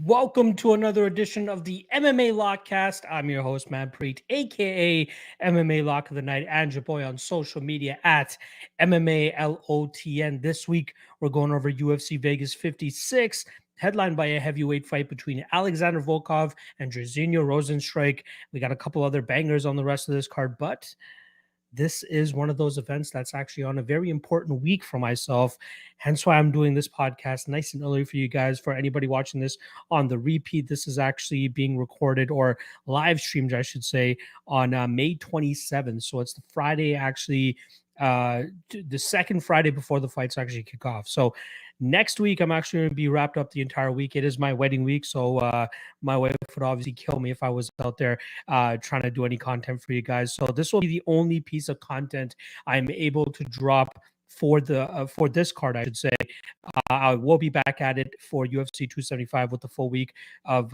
Welcome to another edition of the MMA Lock-Cast. I'm your host, Manpreet, aka MMA Lock of the Night, and your boy on social media at MMALOTN. This week, we're going over UFC Vegas 56, headlined by a heavyweight fight between Alexander Volkov and Jairzinho Rozenstruik. We got a couple other bangers on the rest of this card, but this is one of those events that's actually on a very important week for myself. Hence why I'm doing this podcast nice and early for you guys. For anybody watching this on the repeat, this is actually being recorded or live streamed, I should say, on May 27th. So it's the Friday, actually, the second Friday before the fights actually kick off. So next week, I'm actually going to be wrapped up the entire week. It is my wedding week, so my wife would obviously kill me if I was out there trying to do any content for you guys. So this will be the only piece of content I'm able to drop for this card, I should say. I will be back at it for UFC 275 with the full week of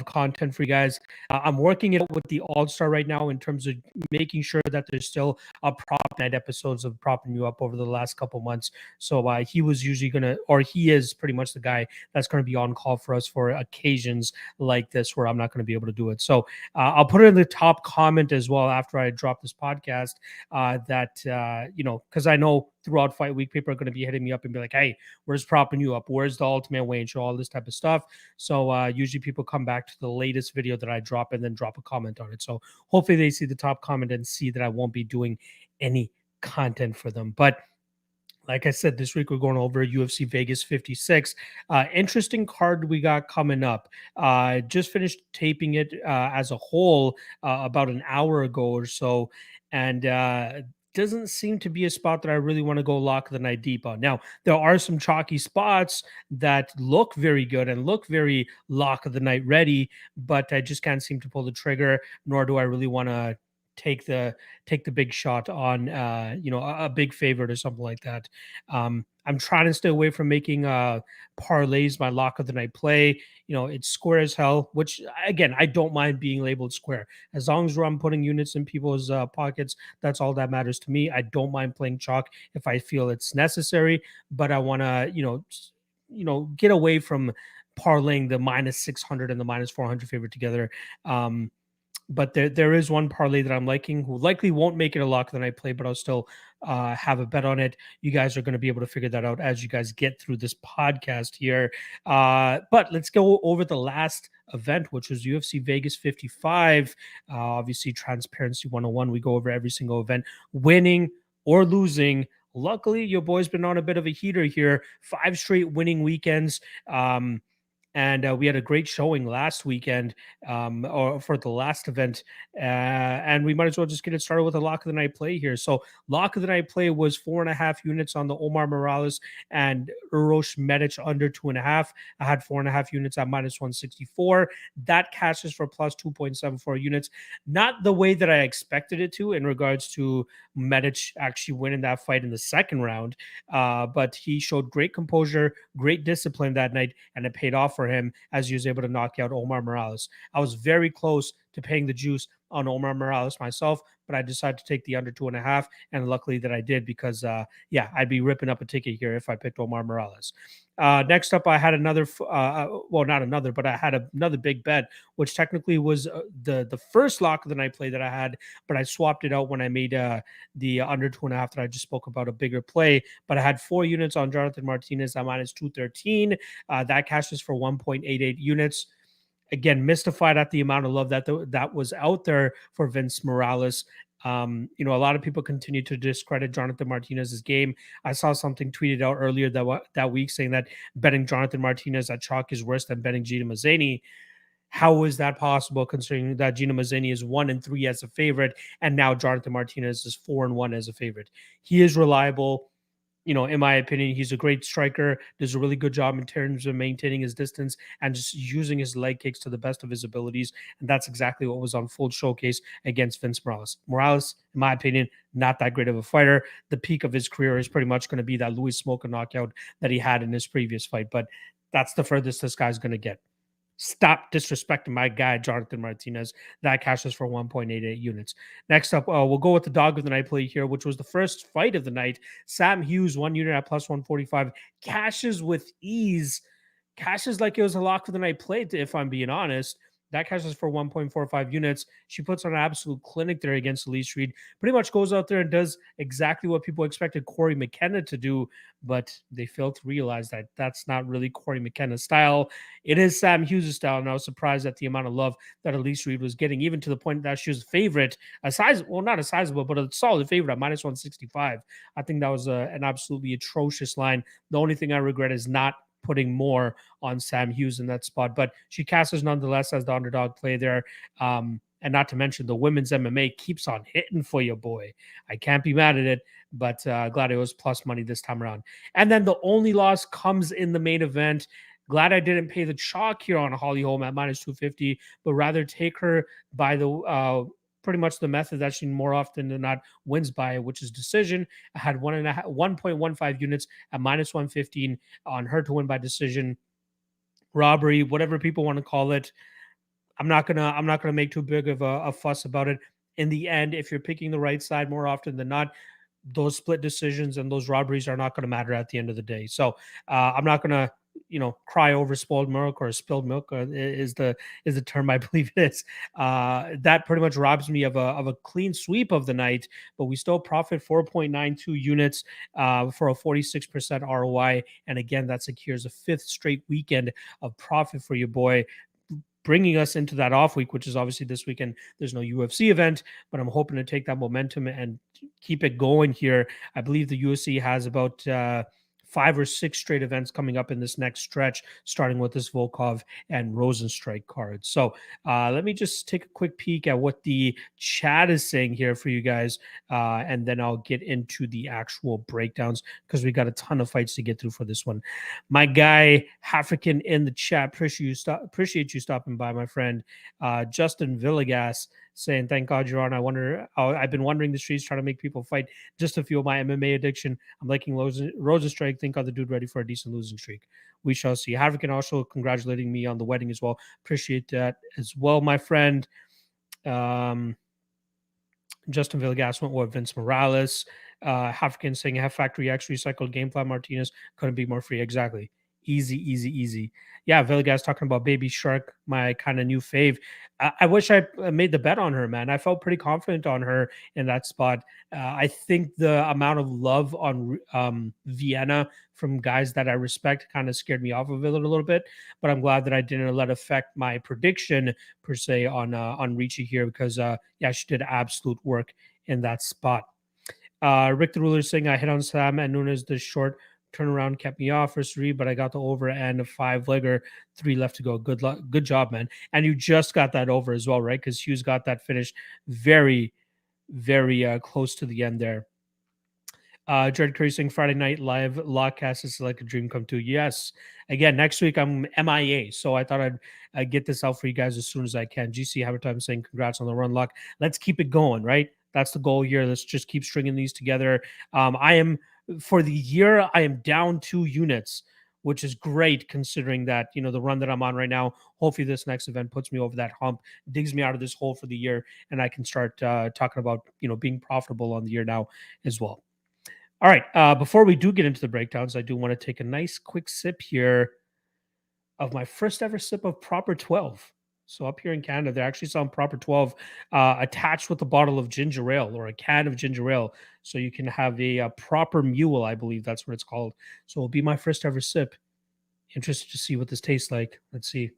content for you guys. I'm working it with the All-Star right now in terms of making sure that there's still a prop night episodes of propping you up over the last couple months. So he was usually he is pretty much the guy that's going to be on call for us for occasions like this where I'm not going to be able to do it. So I'll put it in the top comment as well after I drop this podcast because I know throughout fight week, people are going to be hitting me up and be like, hey, where's propping you up? Where's the ultimate weigh-in show? All this type of stuff. So usually people come back to the latest video that I drop and then drop a comment on it. So hopefully they see the top comment and see that I won't be doing any content for them. But like I said, this week we're going over UFC Vegas 56. Interesting card we got coming up. Just finished taping it as a whole about an hour ago or so. And doesn't seem to be a spot that I really want to go lock of the night deep on. Now, there are some chalky spots that look very good and look very lock of the night ready, but I just can't seem to pull the trigger, nor do I really want to take the big shot on a big favorite or something like that. I'm trying to stay away from making parlays my lock of the night play. It's square as hell, which again, I don't mind being labeled square as long as I'm putting units in people's pockets. That's all that matters to me. I don't mind playing chalk if I feel it's necessary, but I want to get away from parlaying the minus 600 and the minus 400 favorite together. But there is one parlay that I'm liking who likely won't make it a lock of the night play, but I'll still have a bet on it. You guys are going to be able to figure that out as you guys get through this podcast here. But let's go over the last event, which was UFC Vegas 55. Obviously, Transparency 101. We go over every single event, winning or losing. Luckily, your boy's been on a bit of a heater here. 5 straight winning weekends. And we had a great showing last weekend or for the last event. And we might as well just get it started with a lock of the night play here. So lock of the night play was 4.5 units on the Omar Morales and Urosh Medic under 2.5. I had 4.5 units at minus 164. That cashes for plus 2.74 units. Not the way that I expected it to in regards to Medic actually winning that fight in the second round. But he showed great composure, great discipline that night, and it paid off for him as he was able to knock out Omar Morales. I was very close to paying the juice on Omar Morales myself, but I decided to take the under 2.5, and luckily that I did because, I'd be ripping up a ticket here if I picked Omar Morales. Next up, I had another, not another, but I had another big bet, which technically was the first lock of the night play that I had, but I swapped it out when I made the under 2.5 that I just spoke about, a bigger play. But I had 4 units on Jonathan Martinez at minus 213. That cashes for 1.88 units. Again, mystified at the amount of love that was out there for Vince Morales. A lot of people continue to discredit Jonathan Martinez's game. I saw something tweeted out earlier that week saying that betting Jonathan Martinez at chalk is worse than betting Gina Mazzani. How is that possible, considering that Gina Mazzani is 1-3 as a favorite, and now Jonathan Martinez is 4-1 as a favorite? He is reliable. In my opinion, he's a great striker, does a really good job in terms of maintaining his distance and just using his leg kicks to the best of his abilities. And that's exactly what was on full showcase against Vince Morales. Morales, in my opinion, not that great of a fighter. The peak of his career is pretty much going to be that Louis Smolka knockout that he had in his previous fight. But that's the furthest this guy's going to get. Stop disrespecting my guy, Jonathan Martinez. That cashes for 1.88 units. Next up, we'll go with the dog of the night play here, which was the first fight of the night. Sam Hughes, 1 unit at plus 145. Cashes with ease. cashes like it was a lock of the night play, if I'm being honest. That cashes for 1.45 units. She puts on an absolute clinic there against Elise Reed. Pretty much goes out there and does exactly what people expected Corey McKenna to do, but they failed to realize that that's not really Corey McKenna's style. It is Sam Hughes' style, and I was surprised at the amount of love that Elise Reed was getting, even to the point that she was a favorite, not a sizable, but a solid favorite at minus 165. I think that was an absolutely atrocious line. The only thing I regret is not putting more on Sam Hughes in that spot, but she casts nonetheless as the underdog play there. And not to mention the women's MMA keeps on hitting for you, boy. I can't be mad at it, but glad it was plus money this time around. And then the only loss comes in the main event. Glad I didn't pay the chalk here on Holly Holm at minus 250, but rather take her by the pretty much the method that she more often than not wins by, which is decision. I had 1.15 units at minus 115 on her to win by decision, robbery, whatever people want to call it. I'm not gonna make too big of a fuss about it. In the end, if you're picking the right side more often than not, those split decisions and those robberies are not going to matter at the end of the day. So I'm not going to, cry over spoiled milk or spilled milk is the term I believe it is. That pretty much robs me of a clean sweep of the night, but we still profit 4.92 units for a 46% ROI. And again, that secures a fifth straight weekend of profit for your boy, bringing us into that off week, which is obviously this weekend. There's no UFC event, but I'm hoping to take that momentum and keep it going here. I believe the UFC has about 5 or 6 straight events coming up in this next stretch, starting with this Volkov and Rozenstruik card. So let me just take a quick peek at what the chat is saying here for you guys, and then I'll get into the actual breakdowns because we got a ton of fights to get through for this one. My guy African in the chat, appreciate you stopping by, my friend. Justin Villegas saying, "Thank God you're on. I've been wondering the streets trying to make people fight just to fuel my MMA addiction. I'm liking Rozenstruik. Think the dude ready for a decent losing streak. We shall see." African also congratulating me on the wedding as well. Appreciate that as well, my friend. Justin Villegas went with Vince Morales. African saying, "Have Factory X recycled game plan Martinez. Couldn't be more free." Exactly. Easy. Yeah, Villegas talking about Baby Shark, my kind of new fave. I wish I made the bet on her, man. I felt pretty confident on her in that spot. I think the amount of love on Vienna from guys that I respect kind of scared me off of it a little bit, but I'm glad that I didn't let it affect my prediction per se on Ricci here because yeah, she did absolute work in that spot. Rick the Ruler saying, "I hit on Sam and Nunes this short turnaround kept me off for 3, but I got the over and a 5-legger, 3 left to go. Good luck, good job, man." And you just got that over as well, right? Because Hughes got that finish very, very close to the end there. Jared Curry saying, "Friday night live Lock-Cast is like a dream come true." Yes. Again, next week I'm MIA, so I thought I'd get this out for you guys as soon as I can. GC Havertime saying, "Congrats on the run, Lock. Let's keep it going, right? That's the goal here. Let's just keep stringing these together." For the year, I am down 2 units, which is great considering that, the run that I'm on right now. Hopefully this next event puts me over that hump, digs me out of this hole for the year, and I can start talking about, being profitable on the year now as well. All right. Before we do get into the breakdowns, I do want to take a nice quick sip here of my first ever sip of Proper 12. So up here in Canada, they're actually selling Proper 12 attached with a bottle of ginger ale or a can of ginger ale. So you can have a proper mule, I believe that's what it's called. So it'll be my first ever sip. Interested to see what this tastes like. Let's see.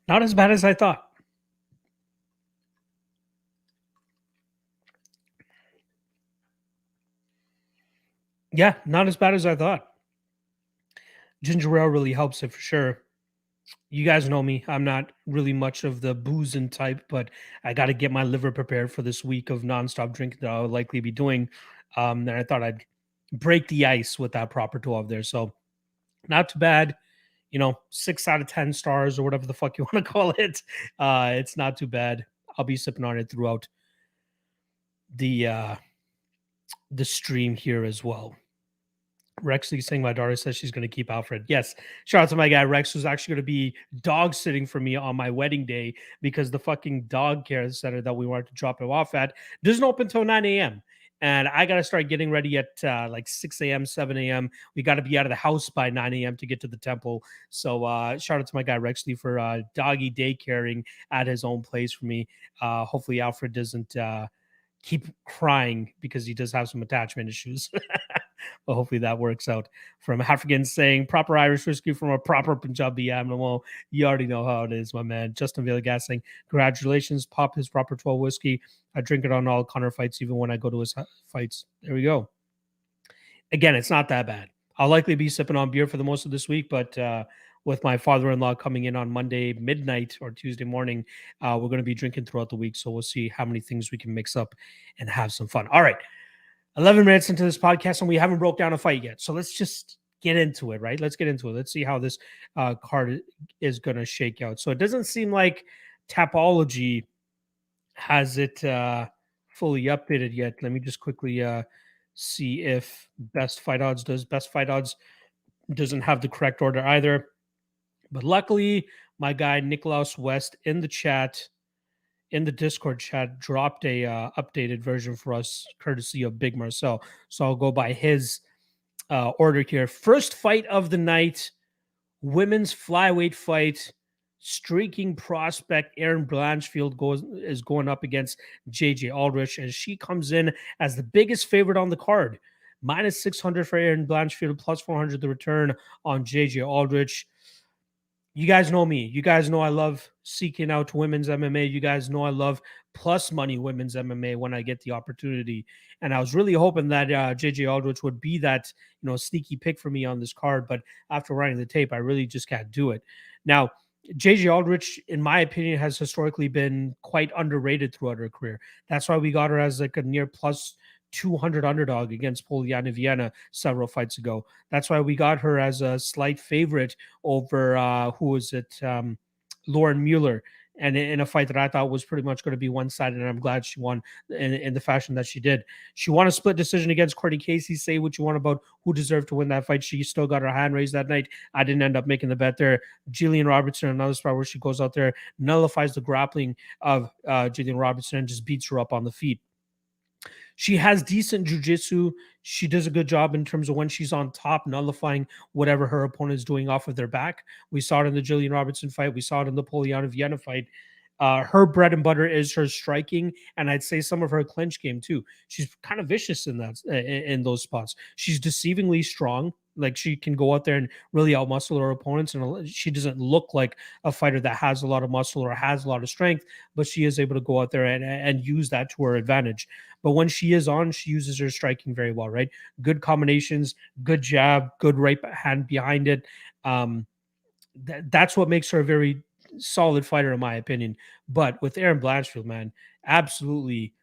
Not as bad as I thought. Yeah, not as bad as I thought. Ginger ale really helps it for sure. You guys know me. I'm not really much of the boozing type, but I got to get my liver prepared for this week of nonstop drinking that I'll likely be doing. And I thought I'd break the ice with that Proper 12 there. So not too bad. 6 out of 10 stars or whatever the fuck you want to call it. It's not too bad. I'll be sipping on it throughout the stream here as well. Rex is saying, "My daughter says she's going to keep Alfred." Yes. Shout out to my guy Rex, who's actually going to be dog sitting for me on my wedding day because the fucking dog care center that we wanted to drop him off at doesn't open until 9 a.m. And I got to start getting ready at like 6 a.m., 7 a.m. We got to be out of the house by 9 a.m. to get to the temple. So shout out to my guy Rexley for doggy daycaring at his own place for me. Hopefully Alfred doesn't keep crying because he does have some attachment issues. But hopefully that works out. From African saying, proper Irish whiskey from a proper Punjabi animal. You already know how it is, my man. Justin Villegas saying, congratulations, pop his proper 12 whiskey. I drink it on all Connor fights, even when I go to his fights. There we go. Again, it's not that bad. I'll likely be sipping on beer for the most of this week, but with my father-in-law coming in on Monday midnight or Tuesday morning, we're going to be drinking throughout the week. So we'll see how many things we can mix up and have some fun. All right. 11 minutes into this podcast and we haven't broke down a fight yet. So let's just get into it, right? Let's get into it. Let's see how this card is going to shake out. So it doesn't seem like Tapology has it fully updated yet. Let me just quickly see if Best Fight Odds does. Best Fight Odds doesn't have the correct order either. But luckily, my guy Nicholas West in the chat, in the Discord chat, dropped a updated version for us, courtesy of Big Marcel. So I'll go by his order here. First fight of the night, women's flyweight fight. Streaking prospect Erin Blanchfield is going up against JJ Aldrich, and she comes in as the biggest favorite on the card. Minus 600 for Erin Blanchfield, plus 400 the return on JJ Aldrich. You guys know me. You guys know I love seeking out women's MMA. You guys know I love plus money women's MMA when I get the opportunity. And I was really hoping that JJ Aldrich would be that, sneaky pick for me on this card. But after running the tape, I really just can't do it. Now, JJ Aldrich, in my opinion, has historically been quite underrated throughout her career. That's why we got her as like a near plus 200 underdog against Poliana Viana several fights ago. That's why we got her as a slight favorite over who was it, Lauren Mueller, and in a fight that I thought was pretty much going to be one-sided, and I'm glad she won in the fashion that she did. She won a split decision against Courtney Casey. Say what you want about who deserved to win that fight. She still got her hand raised that night. I didn't end up making the bet there. Jillian Robertson, another spot where she goes out there, nullifies the grappling of Jillian Robertson and just beats her up on the feet. She has decent jiu-jitsu. She does a good job in terms of when she's on top, nullifying whatever her opponent is doing off of their back. We saw it in the Jillian Robertson fight. We saw it in the Poliana Viana fight. Her bread and butter is her striking, and I'd say some of her clinch game too. She's kind of vicious in that in those spots. She's deceivingly strong. Like she can go out there and really outmuscle her opponents, and she doesn't look like a fighter that has a lot of muscle or has a lot of strength, but she is able to go out there and use that to her advantage. But when she is on, she uses her striking very well, right? Good combinations, good jab, good right hand behind it. That's what makes her a very solid fighter, in my opinion. But with Erin Blanchfield, man, absolutely.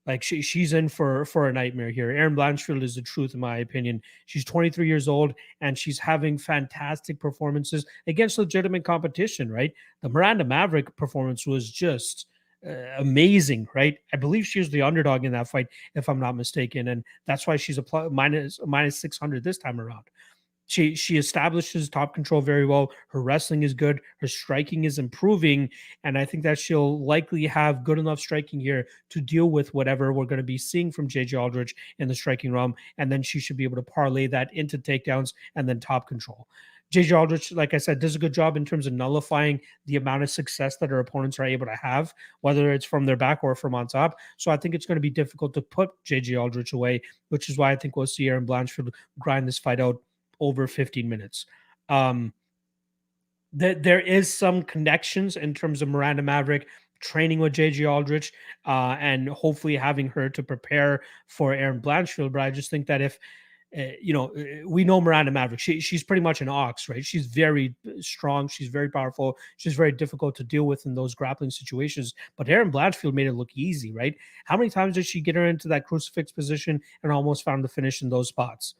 Like she's in for a nightmare here. Erin Blanchfield is the truth, in my opinion. She's 23 years old, and she's having fantastic performances against legitimate competition, right? The Miranda Maverick performance was just amazing, right? I believe she was the underdog in that fight, if I'm not mistaken, and that's why she's a minus 600 this time around. She establishes top control very well. Her wrestling is good. Her striking is improving. And I think that she'll likely have good enough striking here to deal with whatever we're going to be seeing from JJ Aldrich in the striking realm. And then she should be able to parlay that into takedowns and then top control. JJ Aldrich, like I said, does a good job in terms of nullifying the amount of success that her opponents are able to have, whether it's from their back or from on top. So I think it's going to be difficult to put JJ Aldrich away, which is why I think we'll see Erin Blanchfield grind this fight out over 15 minutes. There is some connections in terms of Miranda Maverick training with JJ Aldrich and hopefully having her to prepare for Erin Blanchfield. But I just think that if, we know Miranda Maverick, she's pretty much an ox, right? She's very strong. She's very powerful. She's very difficult to deal with in those grappling situations. But Erin Blanchfield made it look easy, right? How many times did she get her into that crucifix position and almost found the finish in those spots?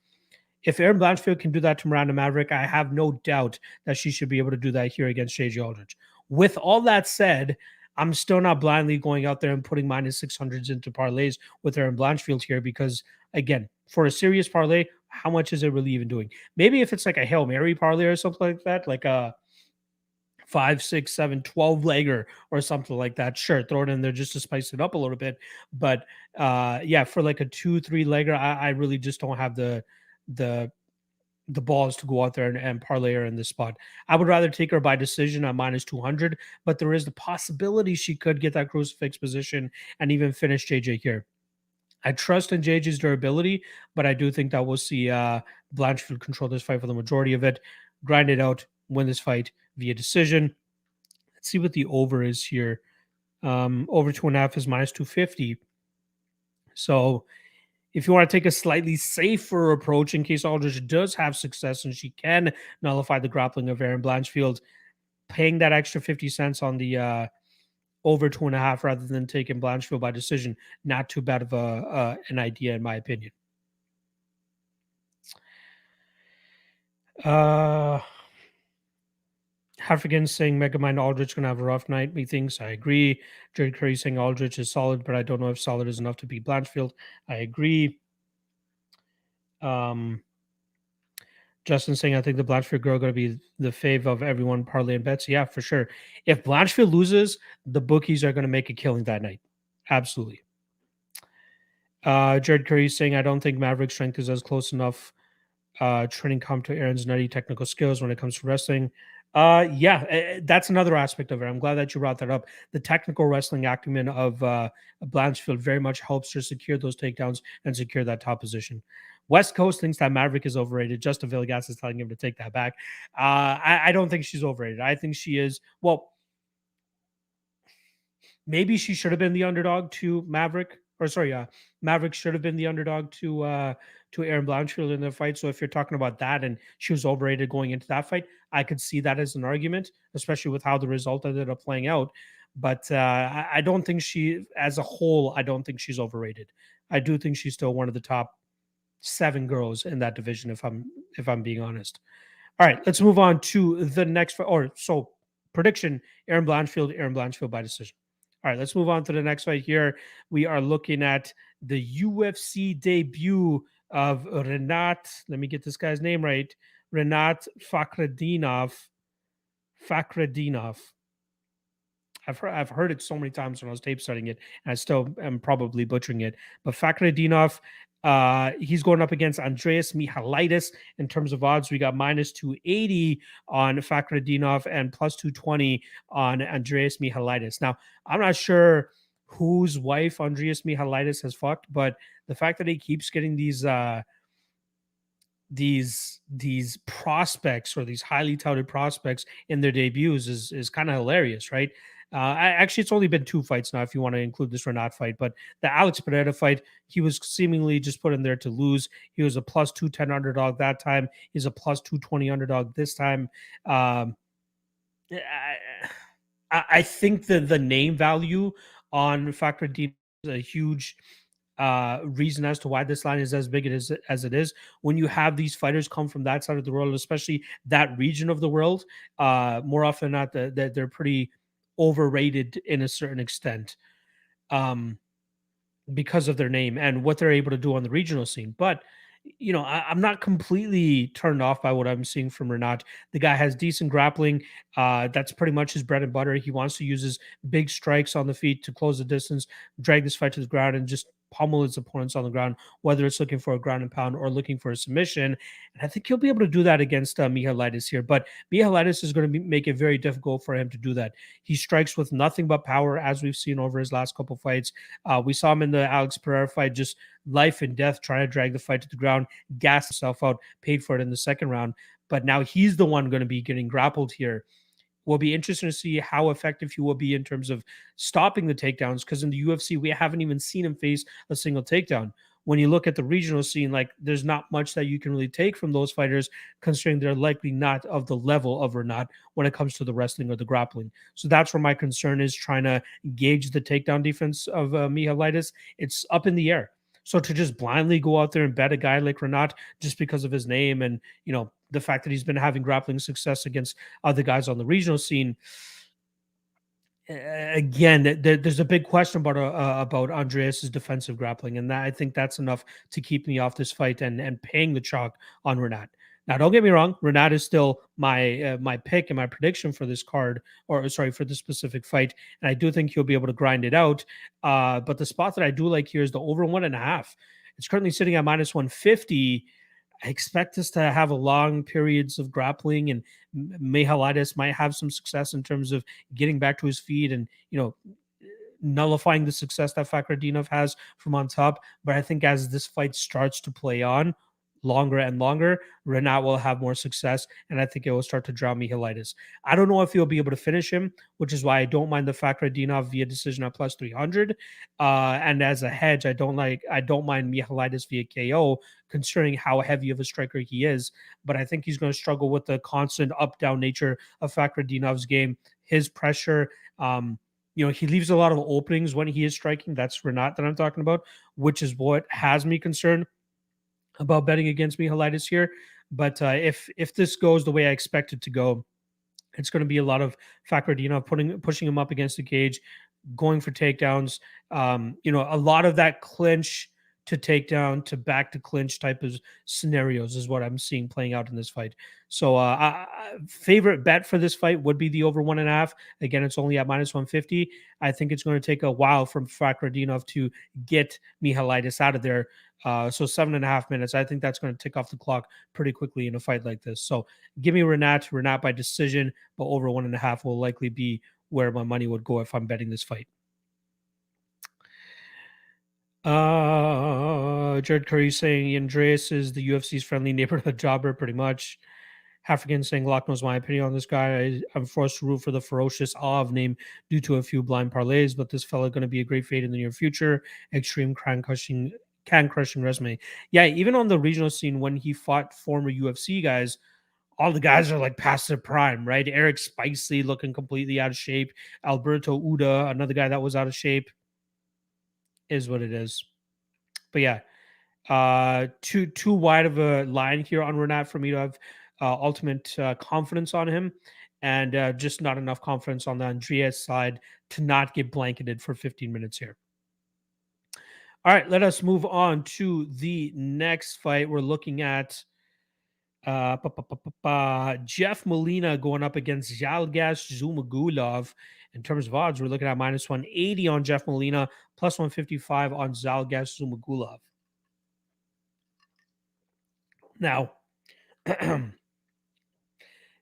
If Erin Blanchfield can do that to Miranda Maverick, I have no doubt that she should be able to do that here against JJ Aldrich. With all that said, I'm still not blindly going out there and putting minus 600s into parlays with Erin Blanchfield here because, again, for a serious parlay, how much is it really even doing? Maybe if it's like a Hail Mary parlay or something like that, like a 5, 6, 7, 12 legger or something like that. Sure, throw it in there just to spice it up a little bit. But yeah, for like a 2, 3 legger, I really just don't have the balls to go out there and parlay her in this spot. I would rather take her by decision at minus 200, but there is the possibility she could get that crucifix position and even finish JJ here. I trust in JJ's durability, but I do think that we'll see Blanchfield control this fight for the majority of it, grind it out, win this fight via decision. Let's see what the over is here. Over 2.5 is minus 250. So if you want to take a slightly safer approach in case Aldrich does have success and she can nullify the grappling of Erin Blanchfield, paying that extra 50 cents on the over 2.5 rather than taking Blanchfield by decision, not too bad of an idea in my opinion. African saying Megamind Aldrich going to have a rough night. Methinks I agree. Jared Curry saying Aldrich is solid, but I don't know if solid is enough to beat Blanchfield. I agree. Justin saying I think the Blanchfield girl going to be the fave of everyone parlay and bets. Yeah, for sure. If Blanchfield loses, the bookies are going to make a killing that night. Absolutely. Jared Curry saying I don't think Maverick strength is as close enough training comp to Aaron's nutty technical skills when it comes to wrestling. Yeah, that's another aspect of it. I'm glad that you brought that up. The technical wrestling acumen of Blanchfield very much helps her secure those takedowns and secure that top position. West Coast thinks that Maverick is overrated. Justin Villegas is telling him to take that back. I don't think she's overrated. I think she is. Well, maybe she should have been the underdog to Maverick. Or sorry, Maverick should have been the underdog to Erin Blanchfield in the fight. So if you're talking about that and she was overrated going into that fight, I could see that as an argument, especially with how the result ended up playing out. But I don't think she, as a whole, I don't think she's overrated. I do think she's still one of the top 7 girls in that division, if I'm being honest. All right, let's move on to the next. So prediction: Erin Blanchfield by decision. All right, let's move on to the next fight here. We are looking at the UFC debut of Renat. Let me get this guy's name right. Renat Fakhretdinov. I've heard it so many times when I was tape studying it, and I still am probably butchering it. But Fakhretdinov, he's going up against Andreas Michailidis. In terms of odds, we got minus 280 on Fakhretdinov and plus 220 on Andreas Michailidis. Now, I'm not sure whose wife Andreas Michailidis has fucked, but the fact that he keeps getting these prospects or these highly touted prospects in their debuts is kind of hilarious, right? Actually, it's only been 2 fights now, if you want to include this Renat fight. But the Alex Pereira fight, he was seemingly just put in there to lose. He was a plus 210 underdog that time. He's a plus 220 underdog this time. I think that the name value on Fakhretdinov is a huge reason as to why this line is as big as it is. When you have these fighters come from that side of the world, especially that region of the world, more often than not, they're pretty overrated in a certain extent because of their name and what they're able to do on the regional scene. But you know, I'm not completely turned off by what I'm seeing from Renat. The guy has decent grappling. That's pretty much his bread and butter. He wants to use his big strikes on the feet to close the distance, drag this fight to the ground, and just pummel his opponents on the ground, whether it's looking for a ground and pound or looking for a submission. And I think he'll be able to do that against Michailidis here. But Michailidis is going to make it very difficult for him to do that. He strikes with nothing but power, as we've seen over his last couple fights. We saw him in the Alex Pereira fight, just life and death, trying to drag the fight to the ground, gas himself out, paid for it in the second round. But now he's the one going to be getting grappled here. Will be interesting to see how effective he will be in terms of stopping the takedowns, because in the UFC, we haven't even seen him face a single takedown. When you look at the regional scene, like there's not much that you can really take from those fighters, considering they're likely not of the level of Renat when it comes to the wrestling or the grappling. So that's where my concern is, trying to gauge the takedown defense of Michailidis. It's up in the air. So to just blindly go out there and bet a guy like Renat just because of his name and, you know, the fact that he's been having grappling success against other guys on the regional scene, again, there's a big question about Andreas's defensive grappling, and that, I think that's enough to keep me off this fight and paying the chalk on Renat. Now, don't get me wrong, Renat is still my my pick and my prediction for this card, or sorry, for this specific fight, and I do think he'll be able to grind it out. But the spot that I do like here is the over 1.5. It's currently sitting at minus 150. I expect us to have a long periods of grappling, and Michailidis might have some success in terms of getting back to his feet and nullifying the success that Fakhretdinov has from on top. But I think as this fight starts to play on longer and longer, Renat will have more success, and I think it will start to drown Michailidis. I don't know if he'll be able to finish him, which is why I don't mind the Fakhretdinov via decision at plus 300. And as a hedge, I don't mind Michailidis via KO, considering how heavy of a striker he is. But I think he's going to struggle with the constant up-down nature of Fakhretdinov's game, his pressure. He leaves a lot of openings when he is striking. That's Renat that I'm talking about, which is what has me concerned about betting against Michailidis here. But if this goes the way I expect it to go, it's going to be a lot of Fakhretdinov pushing him up against the cage, going for takedowns. A lot of that clinch to takedown to back to clinch type of scenarios is what I'm seeing playing out in this fight. So favorite bet for this fight would be the over 1.5. Again, it's only at minus 150. I think it's going to take a while for Fakhretdinov to get Michailidis out of there. So 7.5 minutes. I think that's going to tick off the clock pretty quickly in a fight like this. So give me Renat by decision, but over 1.5 will likely be where my money would go if I'm betting this fight. Jared Curry saying Andreas is the UFC's friendly neighborhood jobber, pretty much. African saying Lock knows my opinion on this guy. I'm forced to root for the ferocious Av name due to a few blind parlays, but this fella going to be a great fade in the near future. Extreme can-crushing resume. Yeah, even on the regional scene when he fought former UFC guys, all the guys are like past their prime, right? Eric Spicely looking completely out of shape. Alberto Uda, another guy that was out of shape. Is what it is. But yeah, too wide of a line here on Renat for me to have ultimate confidence on him, and just not enough confidence on the Andreas side to not get blanketed for 15 minutes here. All right, let us move on to the next fight. We're looking at Jeff Molina going up against Zhalgas Zhumagulov. In terms of odds, we're looking at minus 180 on Jeff Molina, plus 155 on Zhalgas Zhumagulov. Now,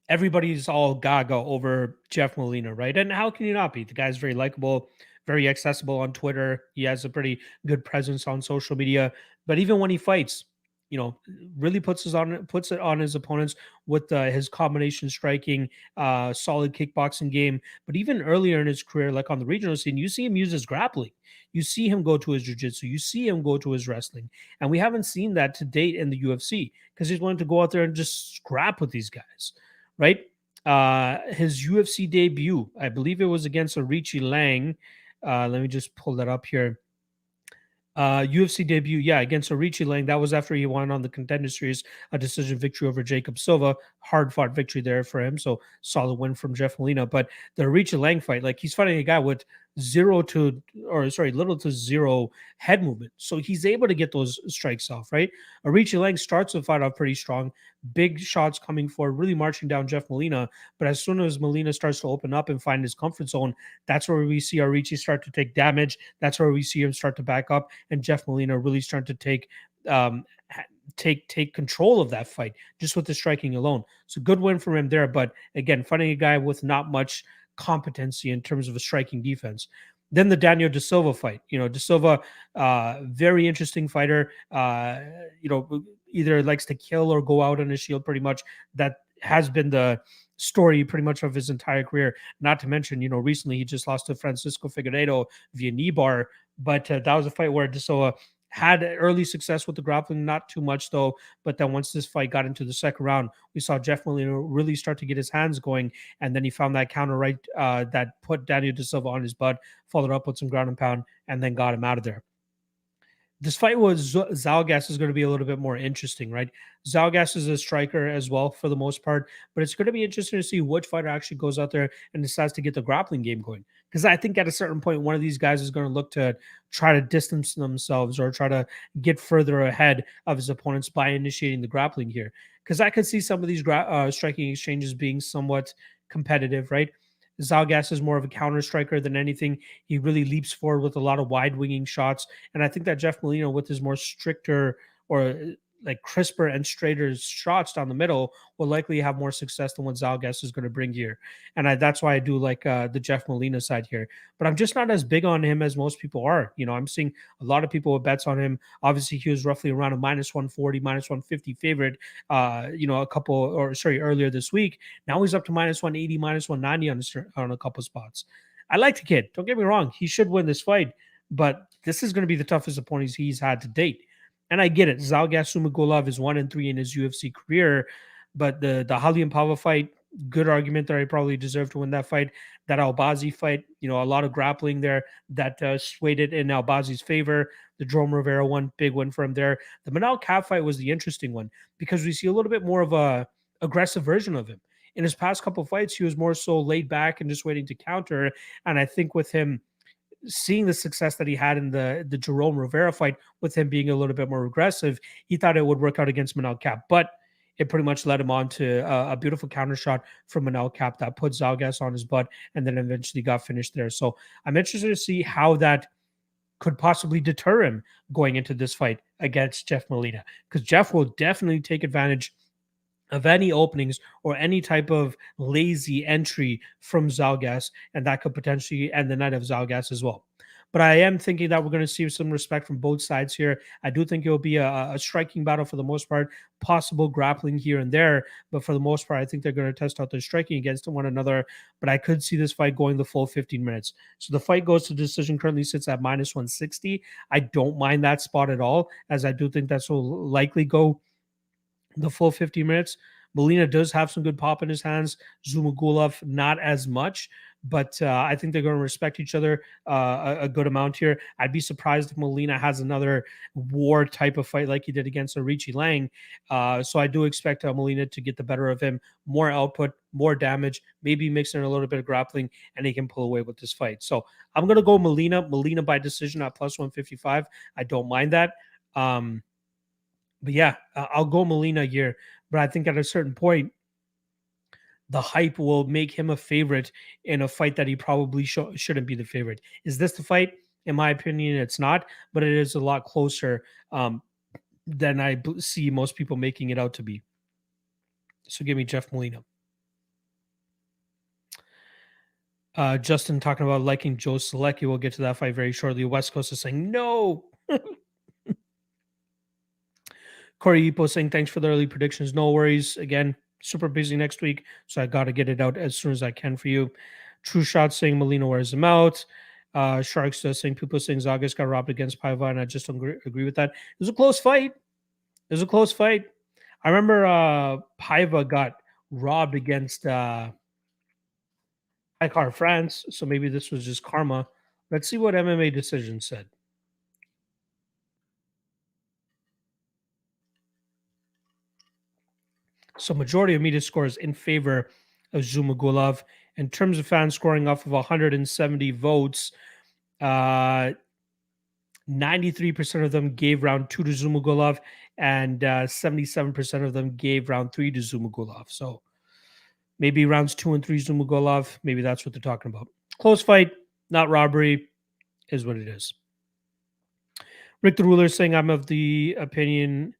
everybody's all gaga over Jeff Molina, right? And how can you not be? The guy's very likable, very accessible on Twitter. He has a pretty good presence on social media. But even when he fights, really puts it on his opponents with his combination striking, solid kickboxing game. But even earlier in his career, like on the regional scene, you see him use his grappling. You see him go to his jiu-jitsu. You see him go to his wrestling. And we haven't seen that to date in the UFC because he's willing to go out there and just scrap with these guys, right? His UFC debut, I believe it was against Arichi Lang. Let me just pull that up here. UFC debut, against Arichi Lang. That was after he won on the Contender Series, a decision victory over Jacob Silva. Hard-fought victory there for him, so solid win from Jeff Molina. But the Arichi Lang fight, like he's fighting a guy with little to zero head movement. So he's able to get those strikes off, right? Arichi Lang starts the fight off pretty strong. Big shots coming forward, really marching down Jeff Molina. But as soon as Molina starts to open up and find his comfort zone, that's where we see Arichi start to take damage. That's where we see him start to back up. And Jeff Molina really start to take control of that fight just with the striking alone. So good win for him there. But again, fighting a guy with not much competency in terms of a striking defense. Then the Daniel De Silva fight. De Silva, very interesting fighter. Either likes to kill or go out on his shield pretty much. That has been the story pretty much of his entire career. Not to mention, recently he just lost to Francisco Figueiredo via knee bar. But that was a fight where De Silva had early success with the grappling, not too much though. But then once this fight got into the second round, we saw Jeff Molina really start to get his hands going. And then he found that counter right that put Daniel De Silva on his butt, followed up with some ground and pound, and then got him out of there. This fight with Zhalgas is going to be a little bit more interesting, right? Zhalgas is a striker as well for the most part, but it's going to be interesting to see which fighter actually goes out there and decides to get the grappling game going. Because I think at a certain point, one of these guys is going to look to try to distance themselves or try to get further ahead of his opponents by initiating the grappling here. Because I could see some of these striking exchanges being somewhat competitive, right? Zalgas is more of a counter striker than anything. He really leaps forward with a lot of wide winging shots. And I think that Jeff Molina, with his more stricter or like crisper and straighter shots down the middle, will likely have more success than what Zalgas is going to bring here. And that's why I do like the Jeff Molina side here. But I'm just not as big on him as most people are. You know, I'm seeing a lot of people with bets on him. Obviously, he was roughly around a minus 140, minus 150 favorite, earlier this week. Now he's up to minus 180, minus 190 on a couple spots. I like the kid. Don't get me wrong. He should win this fight. But this is going to be the toughest opponents he's had to date. And I get it. Zhalgas Zhumagulov is 1-3 in his UFC career, but the Halian Pava fight, good argument that I probably deserve to win that fight. That Albazi fight, you know, a lot of grappling there that swayed it in Albazi's favor. The Jerome Rivera one, big win for him there. The Manal Kape fight was the interesting one because we see a little bit more of a aggressive version of him. In his past couple of fights, he was more so laid back and just waiting to counter. And I think with him seeing the success that he had in the Jerome Rivera fight, with him being a little bit more aggressive, he thought it would work out against Manal Kape, but it pretty much led him on to a beautiful counter shot from Manal Kape that put Zalgas on his butt and then eventually got finished there. So I'm interested to see how that could possibly deter him going into this fight against Jeff Molina, because Jeff will definitely take advantage of any openings or any type of lazy entry from Zalgas, and that could potentially end the night of Zalgas as well. But I am thinking that we're going to see some respect from both sides here. I do think it will be a striking battle for the most part, possible grappling here and there. But for the most part, I think they're going to test out their striking against one another. But I could see this fight going the full 15 minutes. So the fight goes to decision, currently sits at minus 160. I don't mind that spot at all, as I do think that's will likely go the full 50 minutes. Molina does have some good pop in his hands. Zhumagulov, not as much, but I think they're going to respect each other a good amount here. I'd be surprised if Molina has another war type of fight like he did against Richie Lang. So I do expect Molina to get the better of him, more output, more damage, maybe mixing a little bit of grappling, and he can pull away with this fight. So I'm going to go Molina by decision at plus 155. I don't mind that. But yeah, I'll go Molina here. But I think at a certain point, the hype will make him a favorite in a fight that he probably shouldn't be the favorite. Is this the fight? In my opinion, it's not. But it is a lot closer than I see most people making it out to be. So give me Jeff Molina. Justin talking about liking Joe Solecki. We'll get to that fight very shortly. West Coast is saying no. Corey Ipo saying thanks for the early predictions. No worries. Again, super busy next week, so I got to get it out as soon as I can for you. True Shot saying Molina wears him out. Sharks saying people saying Zalgas got robbed against Paiva, and I just don't agree with that. It was a close fight. I remember Paiva got robbed against Icar France, so maybe this was just karma. Let's see what MMA Decision said. So majority of media scores in favor of Zhumagulov. In terms of fan scoring off of 170 votes, 93% of them gave round 2 to Zhumagulov, and 77% of them gave round 3 to Zhumagulov. So maybe rounds 2 and 3 Zhumagulov, maybe that's what they're talking about. Close fight, not robbery, is what it is. Rick the Ruler saying I'm of the opinion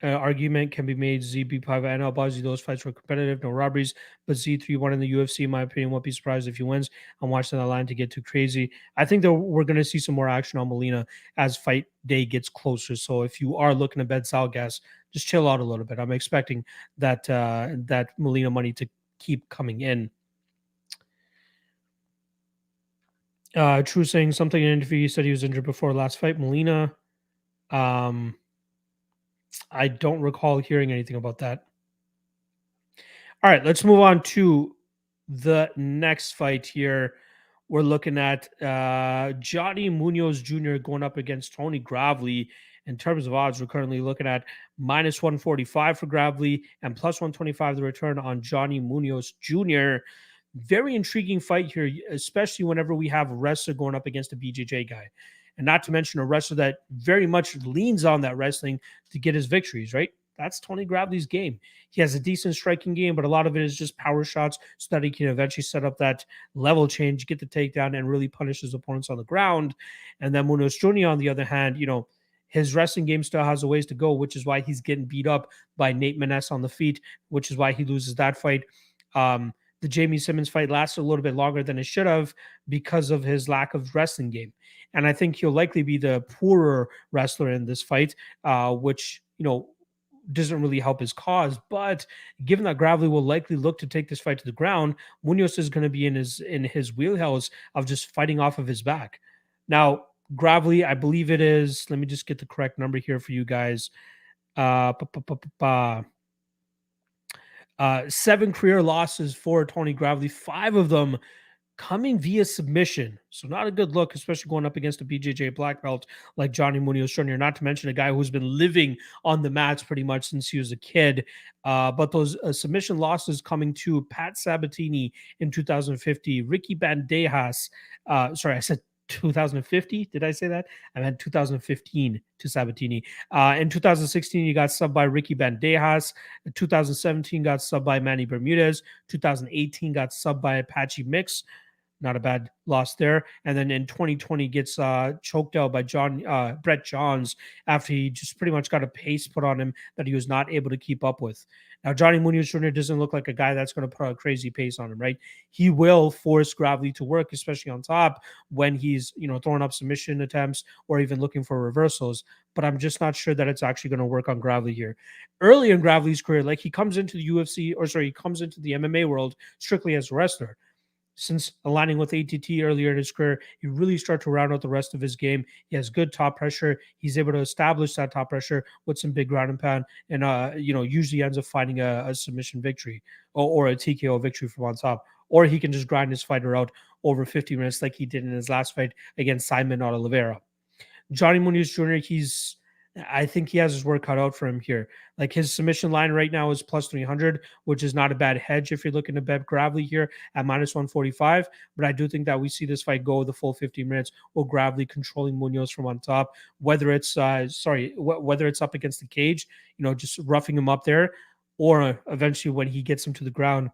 argument can be made ZB Paiva and Albazi. Those fights were competitive, no robberies. But Z3 won in the UFC, in my opinion. Won't be surprised if he wins. I'm watching that line to get too crazy. I think that we're going to see some more action on Molina as fight day gets closer. So if you are looking to bet Zalgas, just chill out a little bit. I'm expecting that that Molina money to keep coming in. True saying something in an interview. He said he was injured before last fight. Molina. I don't recall hearing anything about that. All right, let's move on to the next fight here. We're looking at Johnny Munoz Jr. going up against Tony Gravely. In terms of odds, we're currently looking at minus 145 for Gravely and plus 125 the return on Johnny Munoz Jr. Very intriguing fight here, especially whenever we have a wrestler going up against a BJJ guy. And not to mention a wrestler that very much leans on that wrestling to get his victories, right? That's Tony Gravely's game. He has a decent striking game, but a lot of it is just power shots so that he can eventually set up that level change, get the takedown, and really punish his opponents on the ground. And then Munoz Jr., on the other hand, his wrestling game still has a ways to go, which is why he's getting beat up by Nate Maness on the feet, which is why he loses that fight. The Jamie Simmons fight lasted a little bit longer than it should have because of his lack of wrestling game. And I think he'll likely be the poorer wrestler in this fight, which, doesn't really help his cause. But given that Gravely will likely look to take this fight to the ground, Munoz is going to be in his wheelhouse of just fighting off of his back. Now, Gravely, I believe it is, let me just get the correct number here for you guys. 7 career losses for Tony Gravely, 5 of them coming via submission. So not a good look, especially going up against a BJJ black belt like Johnny Munoz Jr., not to mention a guy who's been living on the mats pretty much since he was a kid. But those submission losses coming to Pat Sabatini in 2050, Ricky Bandejas, sorry, I said 2050. Did I say that? I meant 2015 to Sabatini. In 2016, he got subbed by Ricky Bandejas. In 2017, got subbed by Manny Bermudez. 2018, got subbed by Apache Mix. Not a bad loss there. And then in 2020 gets choked out by Brett Johns after he just pretty much got a pace put on him that he was not able to keep up with. Now, Johnny Munoz Jr. doesn't look like a guy that's going to put a crazy pace on him, right? He will force Gravely to work, especially on top when he's, throwing up submission attempts or even looking for reversals. But I'm just not sure that it's actually going to work on Gravely here. Early in Gravely's career, like he comes into the UFC, he comes into the MMA world strictly as a wrestler. Since aligning with ATT earlier in his career, he really started to round out the rest of his game. He has good top pressure. He's able to establish that top pressure with some big ground and pound, and usually ends up finding a submission victory or a TKO victory from on top. Or he can just grind his fighter out over 50 minutes like he did in his last fight against Simon Oliveira. Johnny Munoz Jr., I think he has his work cut out for him here. Like his submission line right now is plus 300, which is not a bad hedge if you're looking to bet Gravely here at minus 145. But I do think that we see this fight go the full 50 minutes or Gravely controlling Munoz from on top, whether it's whether it's up against the cage, just roughing him up there, or eventually when he gets him to the ground,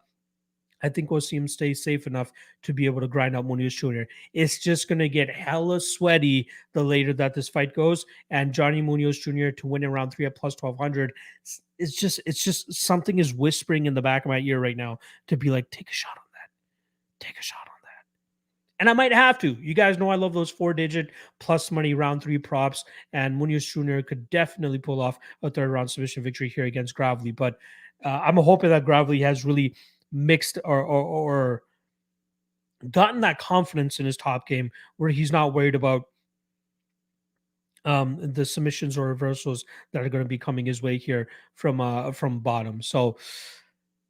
I think we'll see him stay safe enough to be able to grind out Munoz Jr. It's just going to get hella sweaty the later that this fight goes. And Johnny Munoz Jr. to win in round 3 at plus 1,200, it's just something is whispering in the back of my ear right now to be like, take a shot on that. Take a shot on that. And I might have to. You guys know I love those 4-digit plus money round 3 props. And Munoz Jr. could definitely pull off a 3rd round submission victory here against Gravely. But I'm hoping that Gravely has really mixed or gotten that confidence in his top game where he's not worried about the submissions or reversals that are going to be coming his way here from bottom. So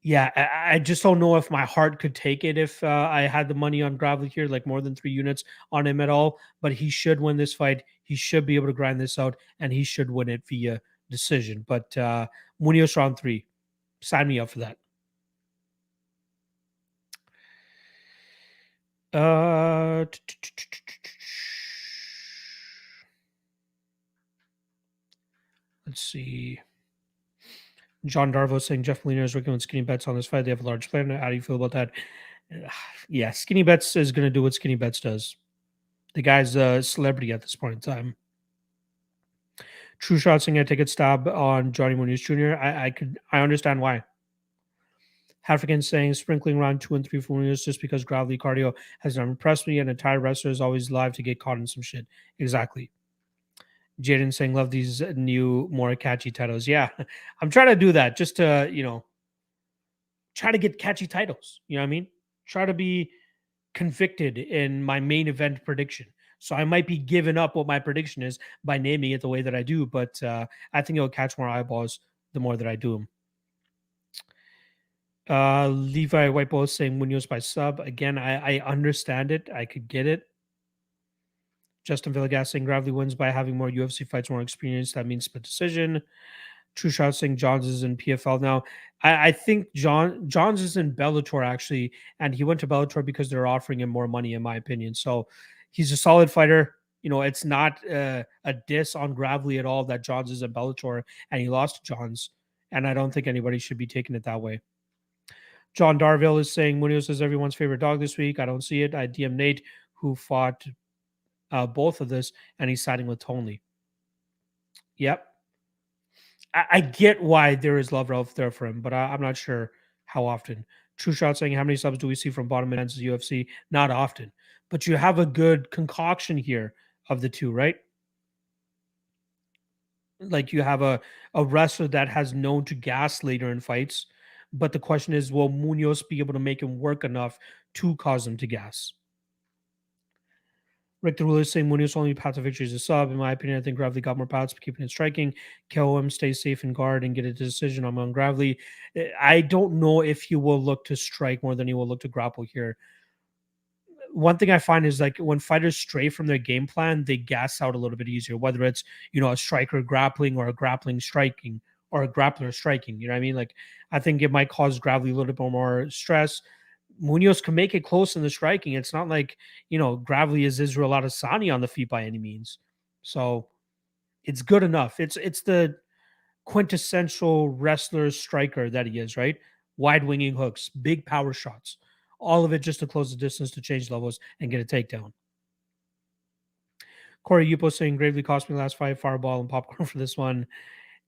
yeah, I just don't know if my heart could take it if I had the money on Gravely here, like more than 3 units on him at all. But he should win this fight. He should be able to grind this out, and he should win it via decision. But Munoz round 3, sign me up for that. Let's see. John Darvo saying Jeff Molina is working with Skinny Bets on this fight. They have a large plan. How do you feel about that? Yeah, Skinny Bets is going to do what Skinny Bets does. The guy's a celebrity at this point in time. True Shot saying I take a stab on Johnny Munoz Jr. I understand why. African saying sprinkling round 2 and 3 for Munoz just because Gravely cardio has not impressed me, and a tired wrestler is always live to get caught in some shit. Exactly. Jaden saying love these new, more catchy titles. Yeah, I'm trying to do that just to, try to get catchy titles. You know what I mean? Try to be convicted in my main event prediction. So I might be giving up what my prediction is by naming it the way that I do, but I think it'll catch more eyeballs the more that I do them. Levi Whiteball saying Munoz by sub. Again, I understand it. I could get it. Justin Villegas saying Gravely wins by having more UFC fights, more experience. That means split decision. True Shot saying Johns is in PFL now. I think Johns is in Bellator actually, and he went to Bellator because they're offering him more money, in my opinion. So he's a solid fighter. It's not a diss on Gravely at all that Johns is in Bellator and he lost to Johns, and I don't think anybody should be taking it that way. John Darville is saying Munoz is everyone's favorite dog this week. I don't see it. I DM Nate, who fought both of this, and he's siding with Tony. Yep. I get why there is love out there for him, but I'm not sure how often. True Shot saying, how many subs do we see from bottom ends of UFC? Not often. But you have a good concoction here of the two, right? Like you have a wrestler that has known to gas later in fights. But the question is, will Munoz be able to make him work enough to cause him to gas? Rick the Ruler is saying Munoz only path to victory is a sub. In my opinion, I think Gravely got more paths for keeping it striking. KO him, stay safe in guard, and get a decision on Gravely. I don't know if he will look to strike more than he will look to grapple here. One thing I find is like when fighters stray from their game plan, they gas out a little bit easier, whether it's, a striker grappling or a grappling striking or a grappler striking. You know what I mean? Like, I think it might cause Gravely a little bit more stress. Munoz can make it close in the striking. It's not like, Gravely is Israel Adesanya on the feet by any means. So it's good enough. It's the quintessential wrestler striker that he is, right? Wide winging hooks, big power shots, all of it just to close the distance, to change levels and get a takedown. Corey Yupo saying Gravely cost me last fight, fireball and popcorn for this one.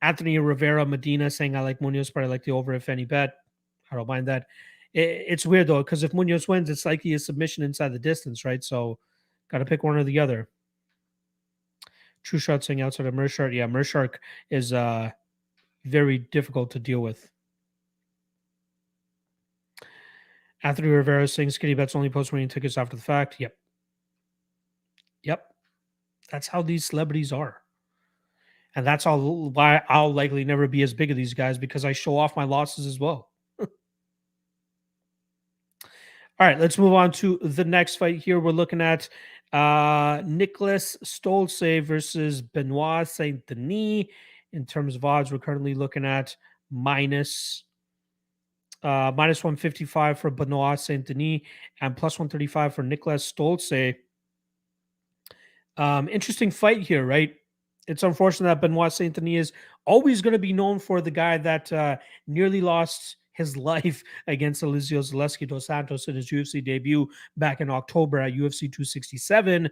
Anthony Rivera Medina saying I like Munoz, but I like the over if any bet. I don't mind that. It's weird though, because if Munoz wins, it's likely a submission inside the distance, right? So got to pick one or the other. True Shot saying outside of Mershark. Yeah, Mershark is very difficult to deal with. Anthony Rivera saying Skinny Bets only post winning tickets after the fact. Yep. That's how these celebrities are. And that's why I'll likely never be as big as these guys, because I show off my losses as well. All right, let's move on to the next fight here. We're looking at Nicholas Stolze versus Benoit Saint-Denis. In terms of odds, we're currently looking at minus 155 for Benoit Saint-Denis and plus 135 for Nicholas Stolze. Interesting fight here, right? It's unfortunate that Benoit Saint-Denis is always going to be known for the guy that nearly lost his life against Eliseo Zaleski dos Santos in his UFC debut back in October at UFC 267.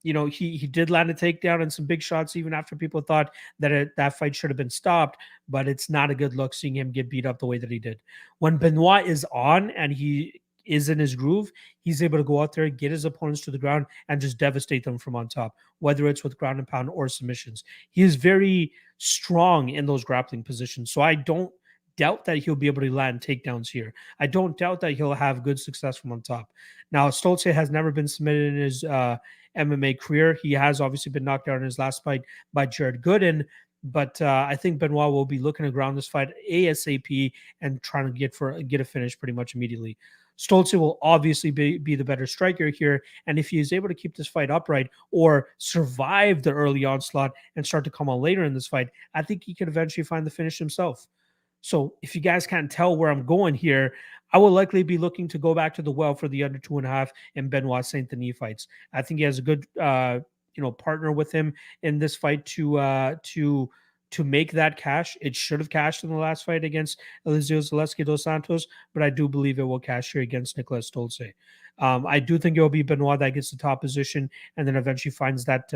He did land a takedown and some big shots even after people thought that that fight should have been stopped, but it's not a good look seeing him get beat up the way that he did. When Benoit is on and he is in his groove, he's able to go out there, get his opponents to the ground, and just devastate them from on top, whether it's with ground and pound or submissions. He is very strong in those grappling positions, so I don't doubt that he'll be able to land takedowns here. I don't doubt that he'll have good success from on top. Now, Stolze has never been submitted in his MMA career. He has obviously been knocked out in his last fight by Jared Gooden, but I think Benoit will be looking to ground this fight ASAP and trying to get a finish pretty much immediately. Stolze will obviously be the better striker here, and if he is able to keep this fight upright or survive the early onslaught and start to come on later in this fight, I think he could eventually find the finish himself. So if you guys can't tell where I'm going here, I will likely be looking to go back to the well for the under 2.5 in Benoit Saint-Denis fights. I think he has a good partner with him in this fight to make that cash. It should have cashed in the last fight against Eliseo Zaleski dos Santos, but I do believe it will cash here against Nicholas Stolze. I do think it will be Benoit that gets the top position and then eventually finds that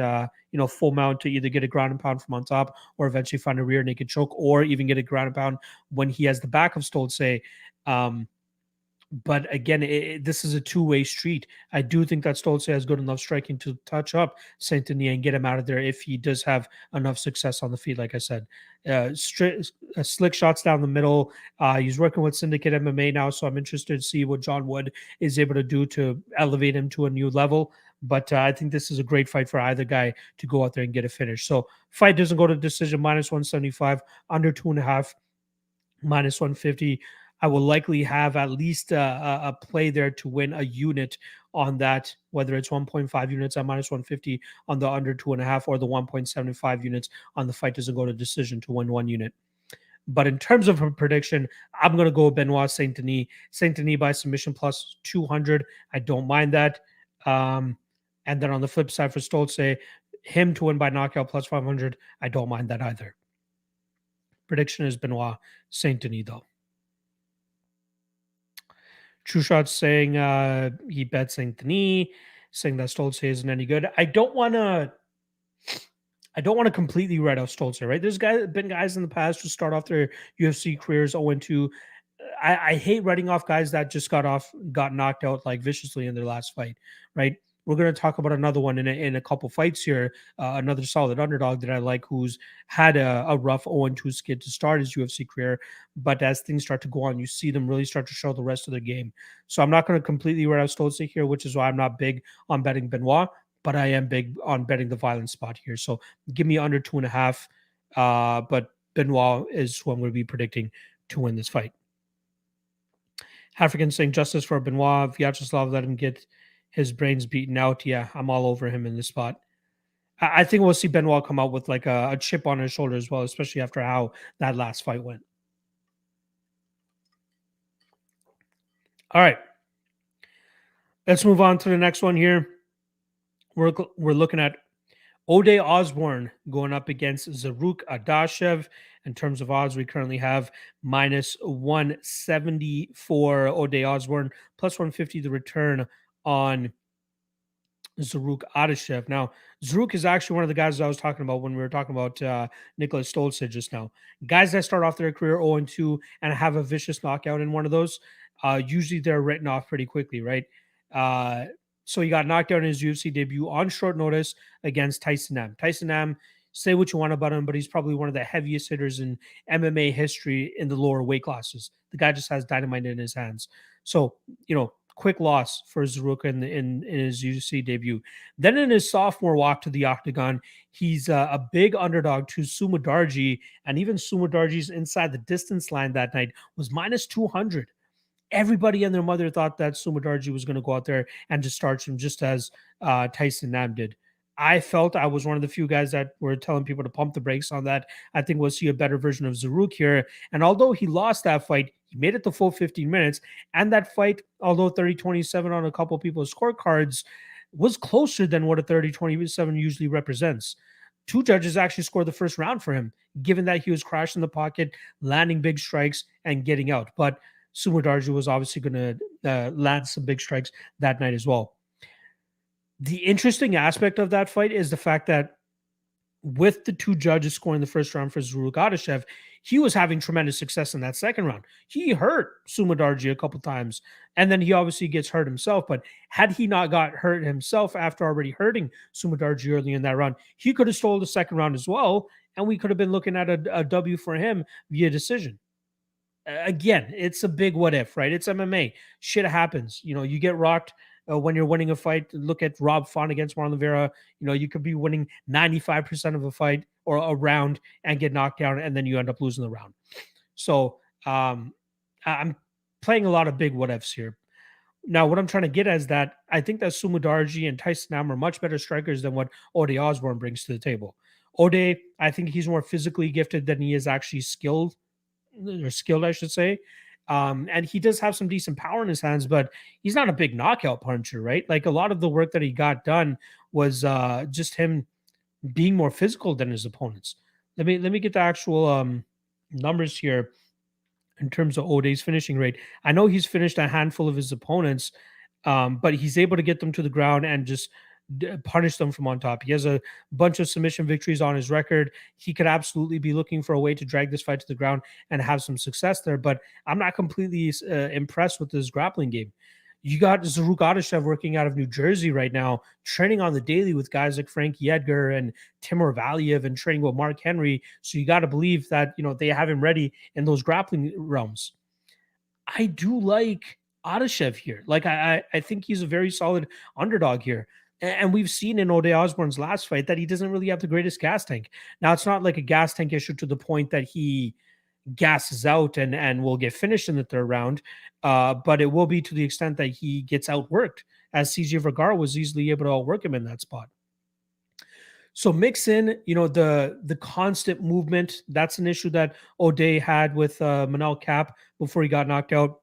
full mount to either get a ground and pound from on top or eventually find a rear naked choke or even get a ground and pound when he has the back of Stolze. But again, this is a two-way street. I do think that Stolze has good enough striking to touch up Saint-Denis and get him out of there if he does have enough success on the feet, like I said. Slick shots down the middle. He's working with Syndicate MMA now, so I'm interested to see what John Wood is able to do to elevate him to a new level. But I think this is a great fight for either guy to go out there and get a finish. So fight doesn't go to decision, minus 175, under 2.5, minus 150. I will likely have at least a play there to win a unit on that, whether it's 1.5 units at minus 150 on the under 2.5 or the 1.75 units on the fight doesn't go to decision to win 1 unit. But in terms of a prediction, I'm going to go Benoit Saint-Denis. Saint-Denis by submission plus 200. I don't mind that. And then on the flip side for Stolze, him to win by knockout plus 500. I don't mind that either. Prediction is Benoit Saint-Denis, though. True Shot saying he bet Saint-Denis, saying that Stolze isn't any good. I don't want to completely write out Stolze, right? There's been guys in the past who start off their UFC careers 0-2. I hate writing off guys that just got knocked out like viciously in their last fight, right? We're going to talk about another one in a couple fights here, another solid underdog that I like who's had a rough 0-2 skid to start his UFC career. But as things start to go on, you see them really start to show the rest of their game. So I'm not going to completely write out Stolze here, which is why I'm not big on betting Benoit, but I am big on betting the violent spot here. So give me under 2.5. But Benoit is who I'm going to be predicting to win this fight. African saying justice for Benoit. Vyacheslav let him get his brains beaten out. Yeah, I'm all over him in this spot. I think we'll see Benoit come out with like a chip on his shoulder as well, especially after how that last fight went. All right. Let's move on to the next one here. We're looking at Ode Osbourne going up against Zaruk Adashev. In terms of odds, we currently have minus 170 for Ode Osbourne, plus 150 the return on Zaruk Adashev. Now, Zaruk is actually one of the guys I was talking about when we were talking about Nicholas Stolze just now. Guys that start off their career 0-2 and have a vicious knockout in one of those, usually they're written off pretty quickly, right? So he got knocked out in his UFC debut on short notice against Tyson Nam. Tyson Nam, say what you want about him, but he's probably one of the heaviest hitters in MMA history in the lower weight classes. The guy just has dynamite in his hands. So, quick loss for Zaruk in his UFC debut. Then in his sophomore walk to the octagon, he's a big underdog to Zhumagulov, and even Zhumagulov inside the distance line that night was minus 200. Everybody and their mother thought that Zhumagulov was going to go out there and just starch him just as Tyson Nam did. I felt I was one of the few guys that were telling people to pump the brakes on that. I think we'll see a better version of Zaruk here. And although he lost that fight, he made it the full 15 minutes. And that fight, although 30-27 on a couple of people's scorecards, was closer than what a 30-27 usually represents. 2 judges actually scored the first round for him, given that he was crashing the pocket, landing big strikes, and getting out. But Zhumagulov was obviously going to land some big strikes that night as well. The interesting aspect of that fight is the fact that with the 2 judges scoring the first round for Zaruk Adashev, he was having tremendous success in that second round. He hurt Zhumagulov a couple times, and then he obviously gets hurt himself. But had he not got hurt himself after already hurting Zhumagulov early in that round, he could have stole the second round as well, and we could have been looking at a W for him via decision. Again, it's a big what if, right? It's MMA. Shit happens. You get rocked when you're winning a fight. Look at Rob Font against Marlon Vera. You could be winning 95% of a fight or a round and get knocked down, and then you end up losing the round. So I'm playing a lot of big what ifs here. Now, what I'm trying to get at is that I think that Zhumagulov and Tyson Nam are much better strikers than what Ode Osbourne brings to the table. Ode, I think he's more physically gifted than he is actually skilled, I should say. And he does have some decent power in his hands, but he's not a big knockout puncher, right? Like a lot of the work that he got done was just him being more physical than his opponents. Let me get the actual numbers here in terms of Ode's finishing rate. I know he's finished a handful of his opponents, but he's able to get them to the ground and just punish them from on top. He has a bunch of submission victories on his record. He could absolutely be looking for a way to drag this fight to the ground and have some success there, but I'm not completely impressed with his grappling game. You got Zaruk Adashev working out of New Jersey right now, training on the daily with guys like Frankie Edgar and Timur Valiev and training with Mark Henry. So you got to believe that, they have him ready in those grappling realms. I do like Adashev here. Like, I think he's a very solid underdog here. And we've seen in Ode Osbourne's last fight that he doesn't really have the greatest gas tank. Now, it's not like a gas tank issue to the point that he gasses out and will get finished in the third round. But it will be to the extent that he gets outworked, as CJ Vergara was easily able to outwork him in that spot. So mix in, the constant movement. That's an issue that O'Day had with Manel Cap before he got knocked out.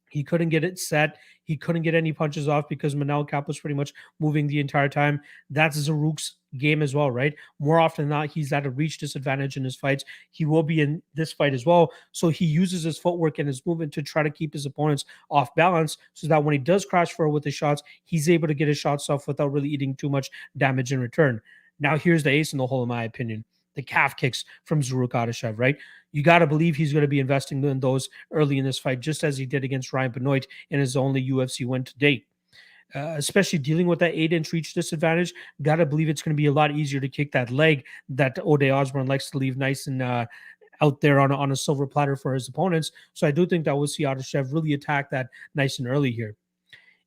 He couldn't get it set. He couldn't get any punches off because Manel Cap was pretty much moving the entire time. That's Zaruk's game as well, right? More often than not, he's at a reach disadvantage in his fights. He will be in this fight as well. So he uses his footwork and his movement to try to keep his opponents off balance so that when he does crash forward with his shots, he's able to get his shots off without really eating too much damage in return. Now, here's the ace in the hole, in my opinion. The calf kicks from Zaruk Adashev, right? You got to believe he's going to be investing in those early in this fight, just as he did against Ryan Benoit in his only UFC win to date. Especially dealing with that 8-inch reach disadvantage, got to believe it's going to be a lot easier to kick that leg that O'Day Osbourne likes to leave nice and out there on a silver platter for his opponents. So I do think that we'll see Adashev really attack that nice and early here.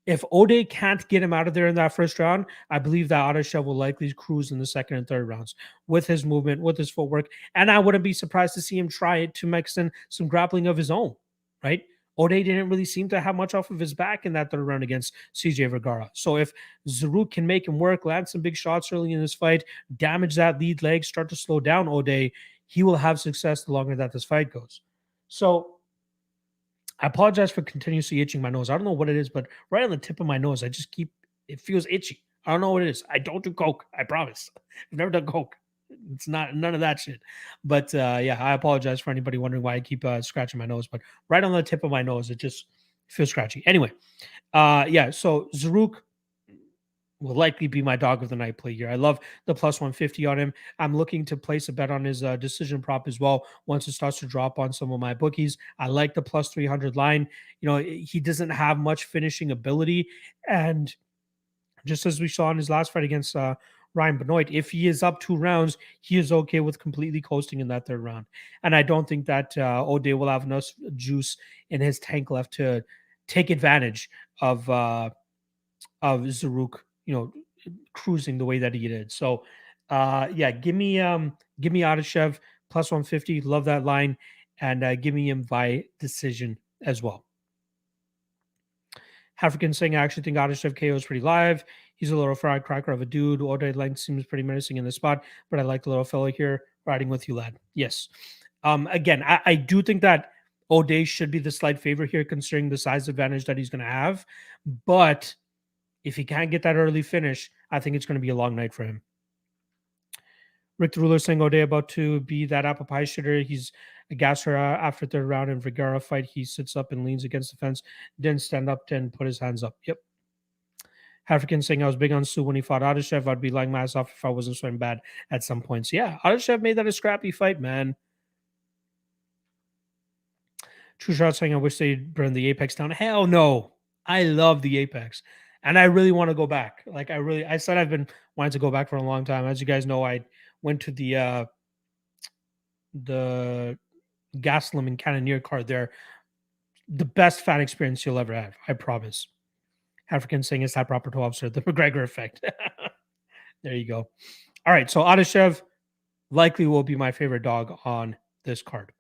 If O'Day can't get him out of there in that first round, I believe that Adashev will likely cruise in the second and third rounds with his movement, with his footwork. And I wouldn't be surprised to see him try it to mix in some grappling of his own, right? O'Day didn't really seem to have much off of his back in that third round against CJ Vergara. So if Zaruk can make him work, land some big shots early in this fight, damage that lead leg, start to slow down O'Day, he will have success the longer that this fight goes. So I apologize for continuously itching my nose. I don't know what it is, but right on the tip of my nose, it feels itchy. I don't know what it is. I don't do coke. I promise. I've never done coke. It's none of that shit. But yeah, I apologize for anybody wondering why I keep scratching my nose. But right on the tip of my nose, it just feels scratchy. Anyway, yeah. So Zaruk will likely be my dog of the night play here. I love the plus 150 on him. I'm looking to place a bet on his decision prop as well once it starts to drop on some of my bookies. I like the plus 300 line. He doesn't have much finishing ability. And just as we saw in his last fight against Ryan Benoit, if he is up 2 rounds, he is okay with completely coasting in that third round. And I don't think that O'Day will have enough juice in his tank left to take advantage of Zaruk, cruising the way that he did. So yeah, give me Adashev plus 150. Love that line. And give me him by decision as well. African saying, I actually think Adashev KO is pretty live. He's a little firecracker of a dude. O'Day length seems pretty menacing in the spot, but I like the little fellow here. Riding with you, lad. Yes. Again, I do think that O'Day should be the slight favorite here, considering the size advantage that he's going to have. But if he can't get that early finish, I think it's going to be a long night for him. Rick the Ruler saying O'Day about to be that apple pie shitter. He's a gasser after third round in Vergara fight. He sits up and leans against the fence, didn't stand up, didn't put his hands up. Yep. African saying I was big on Sue when he fought Adashev. I'd be lying my ass off if I wasn't sweating bad at some points. Yeah, Adashev made that a scrappy fight, man. True Shot saying I wish they'd burn the Apex down. Hell no. I love the Apex. And I really want to go back. I said I've been wanting to go back for a long time. As you guys know, I went to the Gaslam and Cannoneer card there. The best fan experience you'll ever have. I promise. African saying it's that proper to officer, the McGregor effect. There you go. All right. So Adashev likely will be my favorite dog on this card.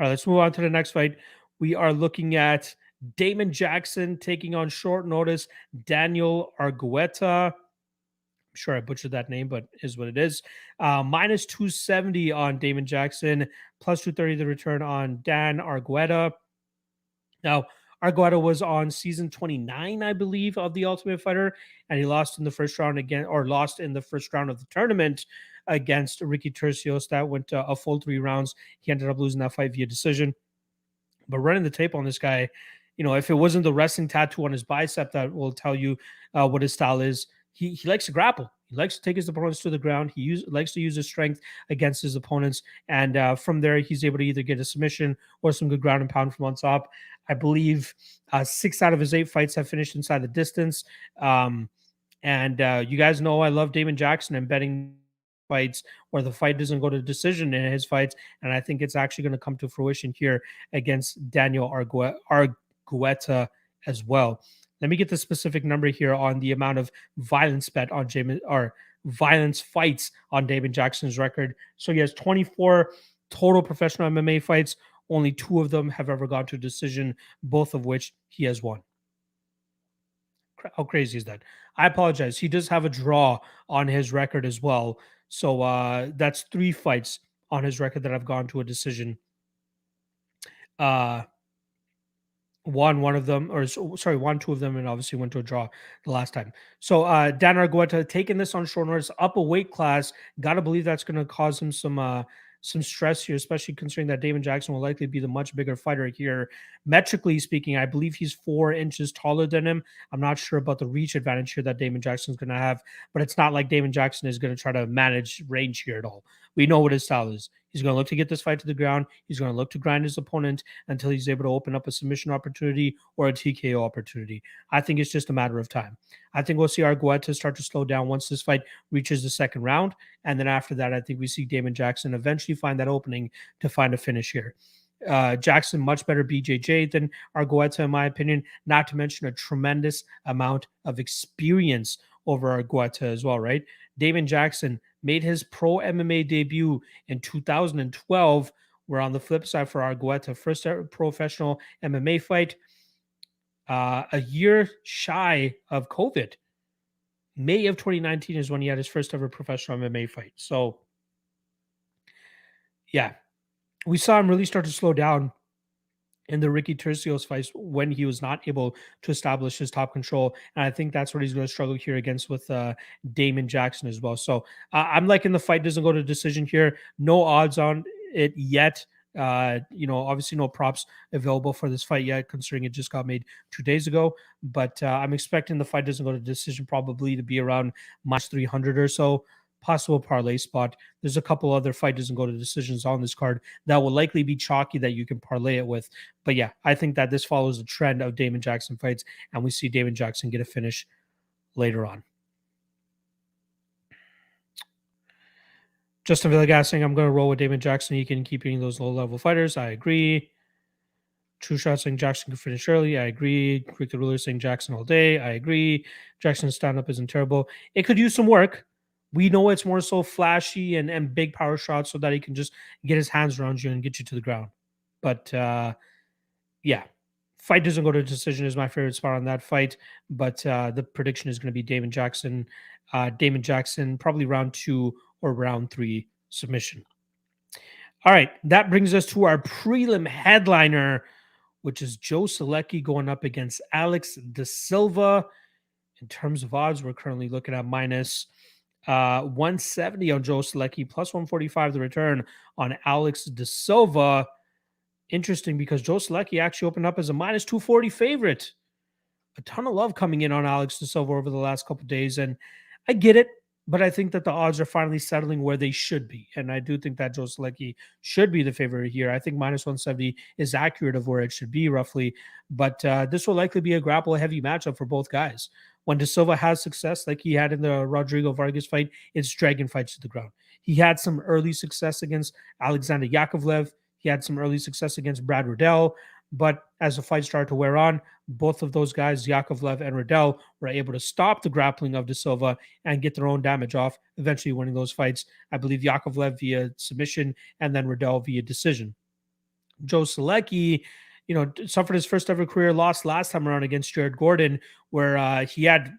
All right. Let's move on to the next fight. We are looking at Damon Jackson taking on short notice Daniel Argueta. I'm sure I butchered that name, but is what it is. Minus 270 on Damon Jackson, plus 230 the return on Dan Argueta. Now, Argueta was on season 29, I believe, of The Ultimate Fighter, and he lost in the first round of the tournament against Ricky Tercios. That went a full 3 rounds. He ended up losing that fight via decision. But running the tape on this guy, if it wasn't the wrestling tattoo on his bicep that will tell you what his style is, he likes to grapple. He likes to take his opponents to the ground. He likes to use his strength against his opponents. And from there, he's able to either get a submission or some good ground and pound from on top. I believe 6 out of his 8 fights have finished inside the distance. You guys know I love Damon Jackson. I'm betting fights where the fight doesn't go to decision in his fights. And I think it's actually going to come to fruition here against Daniel Argueta as well. Let me get the specific number here on the amount of violence bet on violence fights on Damon Jackson's record. So he has 24 total professional MMA fights, Only 2 of them have ever gone to a decision, both of which he has won. How crazy is that? I apologize. He does have a draw on his record as well. So that's 3 fights on his record that have gone to a decision. Won one of them, or sorry, won 2 of them, and obviously went to a draw the last time. So Dan Argueta taking this on short notice, up a weight class. Gotta believe that's going to cause him some stress here, especially considering that Damon Jackson will likely be the much bigger fighter here. Metrically speaking, I believe he's 4 inches taller than him. I'm not sure about the reach advantage here that Damon Jackson's going to have, but it's not like Damon Jackson is going to try to manage range here at all. We know what his style is. He's going to look to get this fight to the ground. He's going to look to grind his opponent until he's able to open up a submission opportunity or a TKO opportunity. I think it's just a matter of time. I think we'll see Argueta start to slow down once this fight reaches the second round. And then after that, I think we see Damon Jackson eventually find that opening to find a finish here. Jackson, much better BJJ than Argueta, in my opinion, not to mention a tremendous amount of experience over Argueta as well, right? Damon Jackson made his pro MMA debut in 2012. We're on the flip side for Argueta, first professional MMA fight, a year shy of COVID. May of 2019 is when he had his first ever professional MMA fight. So, yeah, we saw him really start to slow down in the Ricky Turcios fights when he was not able to establish his top control. And I think that's what he's going to struggle here against with Damon Jackson as well. So I'm liking the fight doesn't go to decision here. No odds on it yet. Obviously no props available for this fight yet, considering it just got made 2 days ago. But I'm expecting the fight doesn't go to decision, probably to be around minus 300 or so. Possible parlay spot. There's a couple other fight doesn't go to decisions on this card that will likely be chalky that you can parlay it with. But yeah, I think that this follows the trend of Damon Jackson fights, and we see Damon Jackson get a finish later on. Justin Villegas saying, I'm going to roll with Damon Jackson. He can keep beating those low-level fighters. I agree. True Shot saying Jackson can finish early. I agree. Quick the Ruler saying Jackson all day. I agree. Jackson's stand-up isn't terrible. It could use some work. We know it's more so flashy and big power shots so that he can just get his hands around you and get you to the ground. But, yeah, fight doesn't go to decision is my favorite spot on that fight. But the prediction is going to be Damon Jackson. Damon Jackson, probably round 2 or round 3 submission. All right, that brings us to our prelim headliner, which is Joe Solecki going up against Alex De Silva. In terms of odds, we're currently looking at minus 170 on Joe Solecki, plus 145 the return on Alex De Silva. Interesting because Joe Solecki actually opened up as a minus 240 favorite. A ton of love coming in on Alex De Silva over the last couple of days, and I get it, but I think that the odds are finally settling where they should be, and I do think that Joe Solecki should be the favorite here. I think minus 170 is accurate of where it should be roughly, but this will likely be a grapple-heavy matchup for both guys. When De Silva has success, like he had in the Rodrigo Vargas fight, it's dragging fights to the ground. He had some early success against Alexander Yakovlev. He had some early success against Brad Riddell. But as the fight started to wear on, both of those guys, Yakovlev and Riddell, were able to stop the grappling of De Silva and get their own damage off, eventually winning those fights. I believe Yakovlev via submission and then Riddell via decision. Joe Solecki, suffered his first ever career loss last time around against Jared Gordon, where he had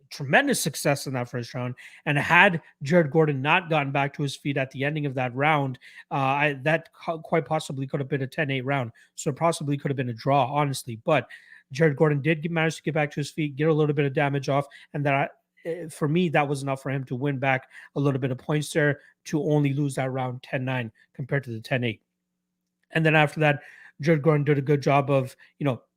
tremendous success in that first round. And had Jared Gordon not gotten back to his feet at the ending of that round, that quite possibly could have been a 10-8 round. So it possibly could have been a draw, honestly. But Jared Gordon did manage to get back to his feet, get a little bit of damage off, and that for me, that was enough for him to win back a little bit of points there to only lose that round 10-9 compared to the 10-8. And then after that, Jared Gordon did a good job of,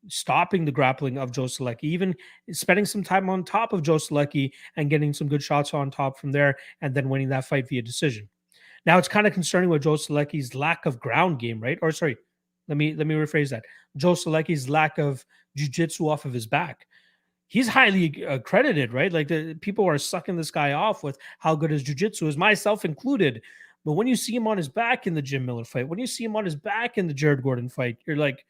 stopping the grappling of Joe Solecki, even spending some time on top of Joe Solecki and getting some good shots on top from there, and then winning that fight via decision. Now, it's kind of concerning with Joe Solecki's lack of ground game, right? Or sorry, let me rephrase that. Joe Solecki's lack of jiu-jitsu off of his back. He's highly accredited, right? Like the people are sucking this guy off with how good his jiu-jitsu is, myself included. But when you see him on his back in the Jim Miller fight, when you see him on his back in the Jared Gordon fight, you're like,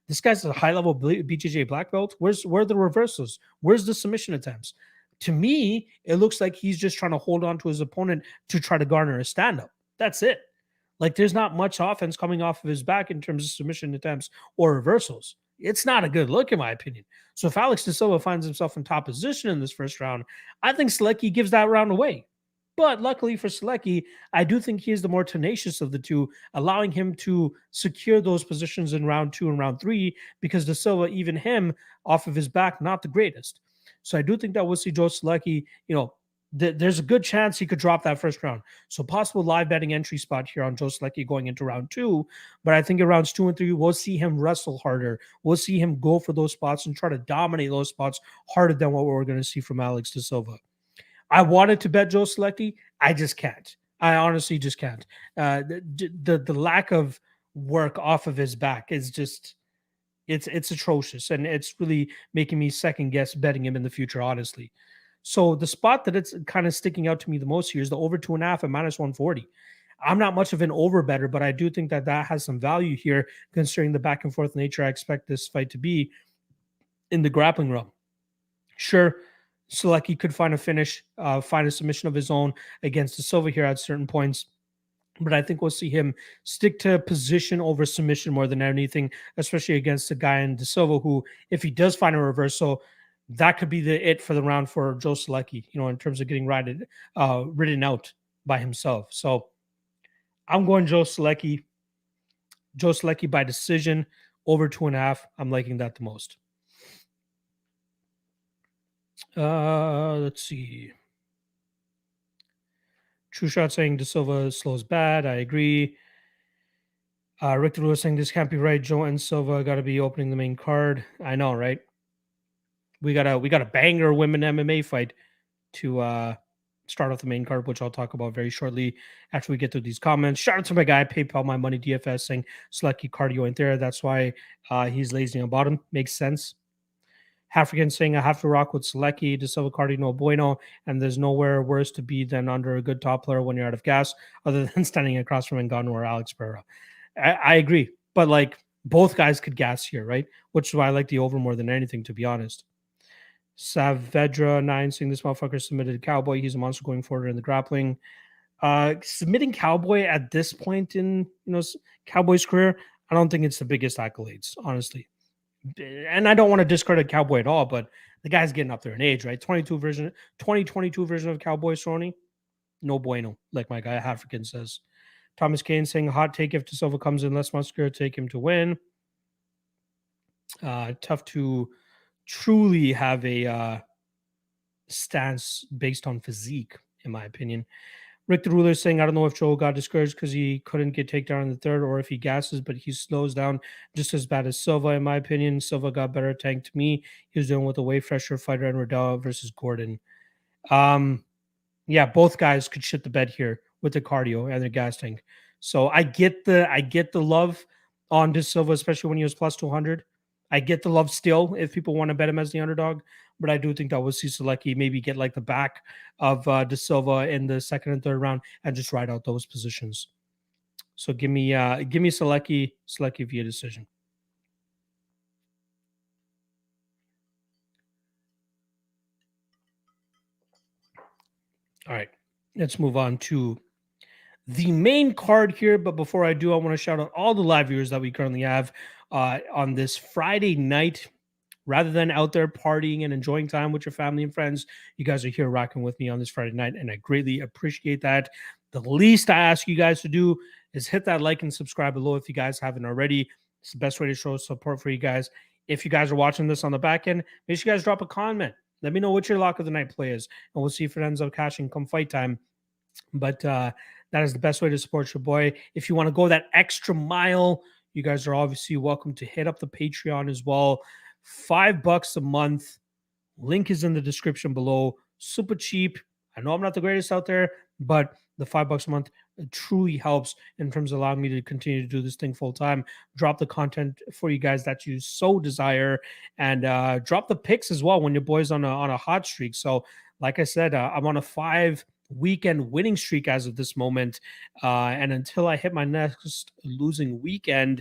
this guy's a high-level BJJ black belt. Where are the reversals? Where's the submission attempts? To me, it looks like he's just trying to hold on to his opponent to try to garner a stand-up. That's it. Like, there's not much offense coming off of his back in terms of submission attempts or reversals. It's not a good look, in my opinion. So if Alex De Silva finds himself in top position in this first round, I think Solecki gives that round away. But luckily for Solecki, I do think he is the more tenacious of the two, allowing him to secure those positions in round 2 and round 3, because De Silva, even him, off of his back, not the greatest. So I do think that we'll see Joe Solecki, there's a good chance he could drop that first round. So possible live betting entry spot here on Joe Solecki going into round 2. But I think in rounds 2 and 3, we'll see him wrestle harder. We'll see him go for those spots and try to dominate those spots harder than what we're going to see from Alex De Silva. I wanted to bet Joe Solecki. I just can't. I honestly just can't. The lack of work off of his back is just, it's atrocious. And it's really making me second guess betting him in the future, honestly. So the spot that it's kind of sticking out to me the most here is the over 2.5 at -140. I'm not much of an over better, but I do think that has some value here, considering the back and forth nature I expect this fight to be in the grappling realm. Sure, Solecki could find a finish, find a submission of his own against De Silva here at certain points. But I think we'll see him stick to position over submission more than anything, especially against a guy in De Silva who, if he does find a reversal, that could be it for the round for Joe Solecki, in terms of getting ridden out by himself. So I'm going Joe Solecki. Joe Solecki by decision, over 2.5. I'm liking that the most. Let's see. True Shot saying De Silva slows bad. I agree. Rick DeRua saying this can't be right. Joe and Silva got to be opening the main card. I know, right? We got a banger women MMA fight to start off the main card, which I'll talk about very shortly after we get through these comments. Shout out to my guy, PayPal My Money DFS, saying Solecki cardio ain't there. That's why he's lazy on bottom. Makes sense. African saying I have to rock with Solecki, De Silva cardio no bueno, and there's nowhere worse to be than under a good top player when you're out of gas, other than standing across from Ngannou or Alex Pereira. I agree, but like both guys could gas here, right? Which is why I like the over more than anything, to be honest. Saavedra 9 saying this motherfucker submitted Cowboy. He's a monster going forward in the grappling. Submitting Cowboy at this point in Cowboy's career, I don't think it's the biggest accolades, honestly. And I don't want to discredit Cowboy at all, but the guy's getting up there in age, right? 2022 version of Cowboy Sony, no bueno, like my guy African says. Thomas Kane saying hot take, if De Silva comes in less muscular, take him to win. Tough to truly have a stance based on physique, in my opinion. Rick the Ruler saying, I don't know if Joe got discouraged because he couldn't get takedown in the third, or if he gasses, but he slows down just as bad as Silva, in my opinion. Silva got better tank to me. He was dealing with a way fresher fighter in Riddell versus Gordon. Yeah, both guys could shit the bed here with the cardio and the gas tank. So I get the love on De Silva, especially when he was plus 200. I get the love still if people want to bet him as the underdog, but I do think that we'll see Solecki maybe get like the back of De Silva in the second and third round and just ride out those positions. So give me Solecki via decision. All right, let's move on to the main card here. But before I do, I want to shout out all the live viewers that we currently have on this Friday night. Rather than out there partying and enjoying time with your family and friends, you guys are here rocking with me on this Friday night, and I greatly appreciate that. The least I ask you guys to do is hit that like and subscribe below if you guys haven't already. It's the best way to show support for you guys. If you guys are watching this on the back end, make sure you guys drop a comment. Let me know what your lock of the night play is, and we'll see if it ends up cashing come fight time. But that is the best way to support your boy. If you want to go that extra mile, you guys are obviously welcome to hit up the Patreon as well. $5 a month. Link is in the description below. Super cheap. I know I'm not the greatest out there, but the $5 a month truly helps in terms of allowing me to continue to do this thing full time. Drop the content for you guys that you so desire, and drop the picks as well when your boy's on a hot streak. So, like I said, I'm on a 5-weekend winning streak as of this moment, and until I hit my next losing weekend,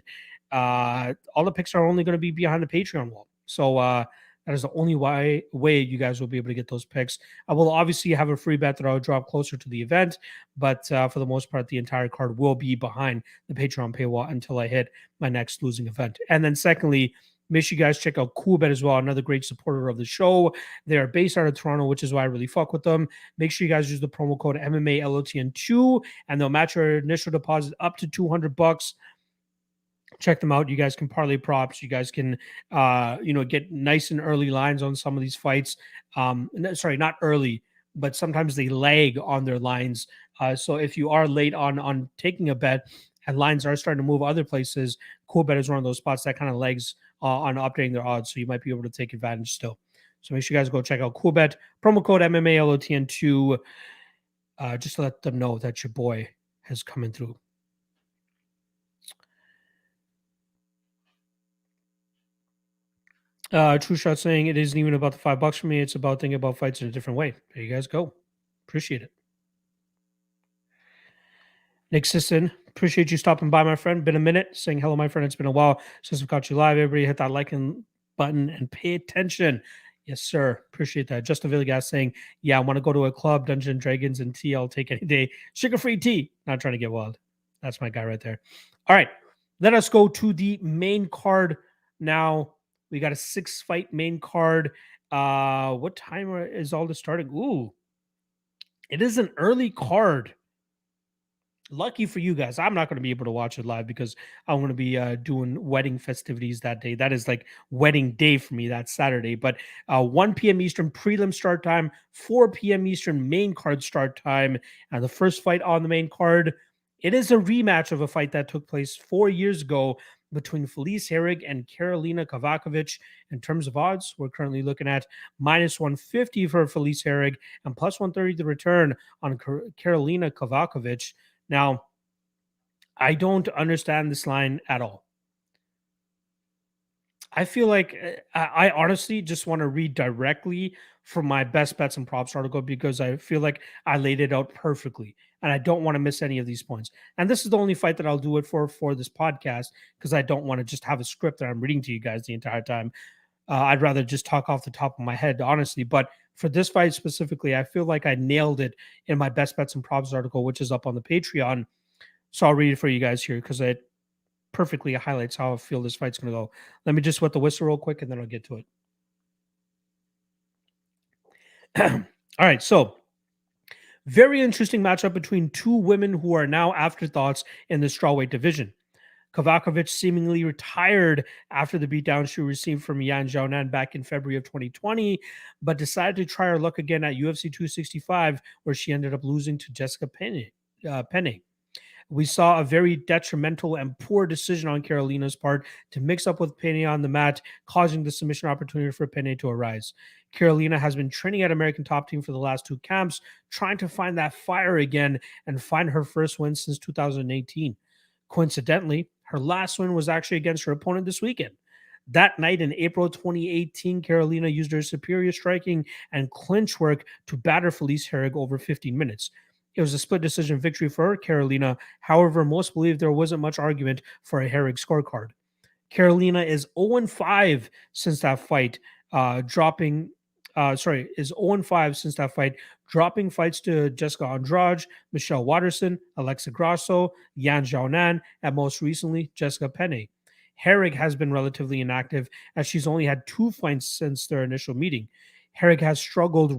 all the picks are only going to be behind the Patreon wall. So That is the only way you guys will be able to get those picks. I will obviously have a free bet that I'll drop closer to the event, but for the most part, the entire card will be behind the Patreon paywall until I hit my next losing event. And then secondly, make sure you guys check out Coolbet as well, another great supporter of the show. They are based out of Toronto, which is why I really fuck with them. Make sure you guys use the promo code MMALOTN2, and they'll match your initial deposit up to $200. Check them out. You guys can parlay props. You guys can, get nice and early lines on some of these fights. Sorry, not early, but sometimes they lag on their lines. So if you are late on taking a bet and lines are starting to move other places, Coolbet is one of those spots that kind of lags on updating their odds. So you might be able to take advantage still. So make sure you guys go check out Coolbet. Promo code MMALOTN2, just to let them know that your boy has coming through. True Shot saying it isn't even about the $5 for me. It's about thinking about fights in a different way. There you guys go. Appreciate it. Nick Sisson, appreciate you stopping by, my friend. Been a minute. Saying hello, my friend. It's been a while since we've got you live. Everybody hit that like button and pay attention. Yes, sir. Appreciate that. Justin Villegas saying, yeah, I want to go to a club, Dungeons and Dragons, and tea. I'll take any day. Sugar-free tea. Not trying to get wild. That's my guy right there. All right. Let us go to the main card now. We got a 6-fight main card. What time is all this starting? Ooh, it is an early card. Lucky for you guys, I'm not going to be able to watch it live because I'm going to be doing wedding festivities that day. That is like wedding day for me. That's Saturday. But 1 p.m. Eastern prelim start time, 4 p.m. Eastern main card start time. And the first fight on the main card, it is a rematch of a fight that took place 4 years ago between Felice Herrig and Karolina Kowalkiewicz. In terms of odds, we're currently looking at -150 for Felice Herrig and +130 the return on Karolina Kowalkiewicz. Now, I don't understand this line at all. I feel like I honestly just want to read directly from my best bets and props article because I feel like I laid it out perfectly and I don't want to miss any of these points. And this is the only fight that I'll do it for this podcast because I don't want to just have a script that I'm reading to you guys the entire time. I'd rather just talk off the top of my head, honestly. But for this fight specifically, I feel like I nailed it in my best bets and props article, which is up on the Patreon. So I'll read it for you guys here because it perfectly highlights how I feel this fight's going to go. Let me just wet the whistle real quick and then I'll get to it. All right. So very interesting matchup between two women who are now afterthoughts in the strawweight division. Kowalkiewicz seemingly retired after the beatdown she received from Yan Xiaonan back in February of 2020, but decided to try her luck again at UFC 265, where she ended up losing to Jessica Penne. We saw a very detrimental and poor decision on Karolina's part to mix up with Penne on the mat, causing the submission opportunity for Penne to arise. Karolina has been training at American Top Team for the last 2 camps, trying to find that fire again and find her first win since 2018. Coincidentally, her last win was actually against her opponent this weekend. That night in April 2018, Karolina used her superior striking and clinch work to batter Felice Herrig over 15 minutes. It was a split decision victory for Karolina. However, most believe there wasn't much argument for a Herrig scorecard. Karolina is 0-5 since that fight, dropping 0-5 since that fight, dropping fights to Jessica Andrade, Michelle Waterson, Alexa Grasso, Yan Xiaonan, and most recently, Jessica Penne. Herrig has been relatively inactive as she's only had 2 fights since their initial meeting. Herrig has struggled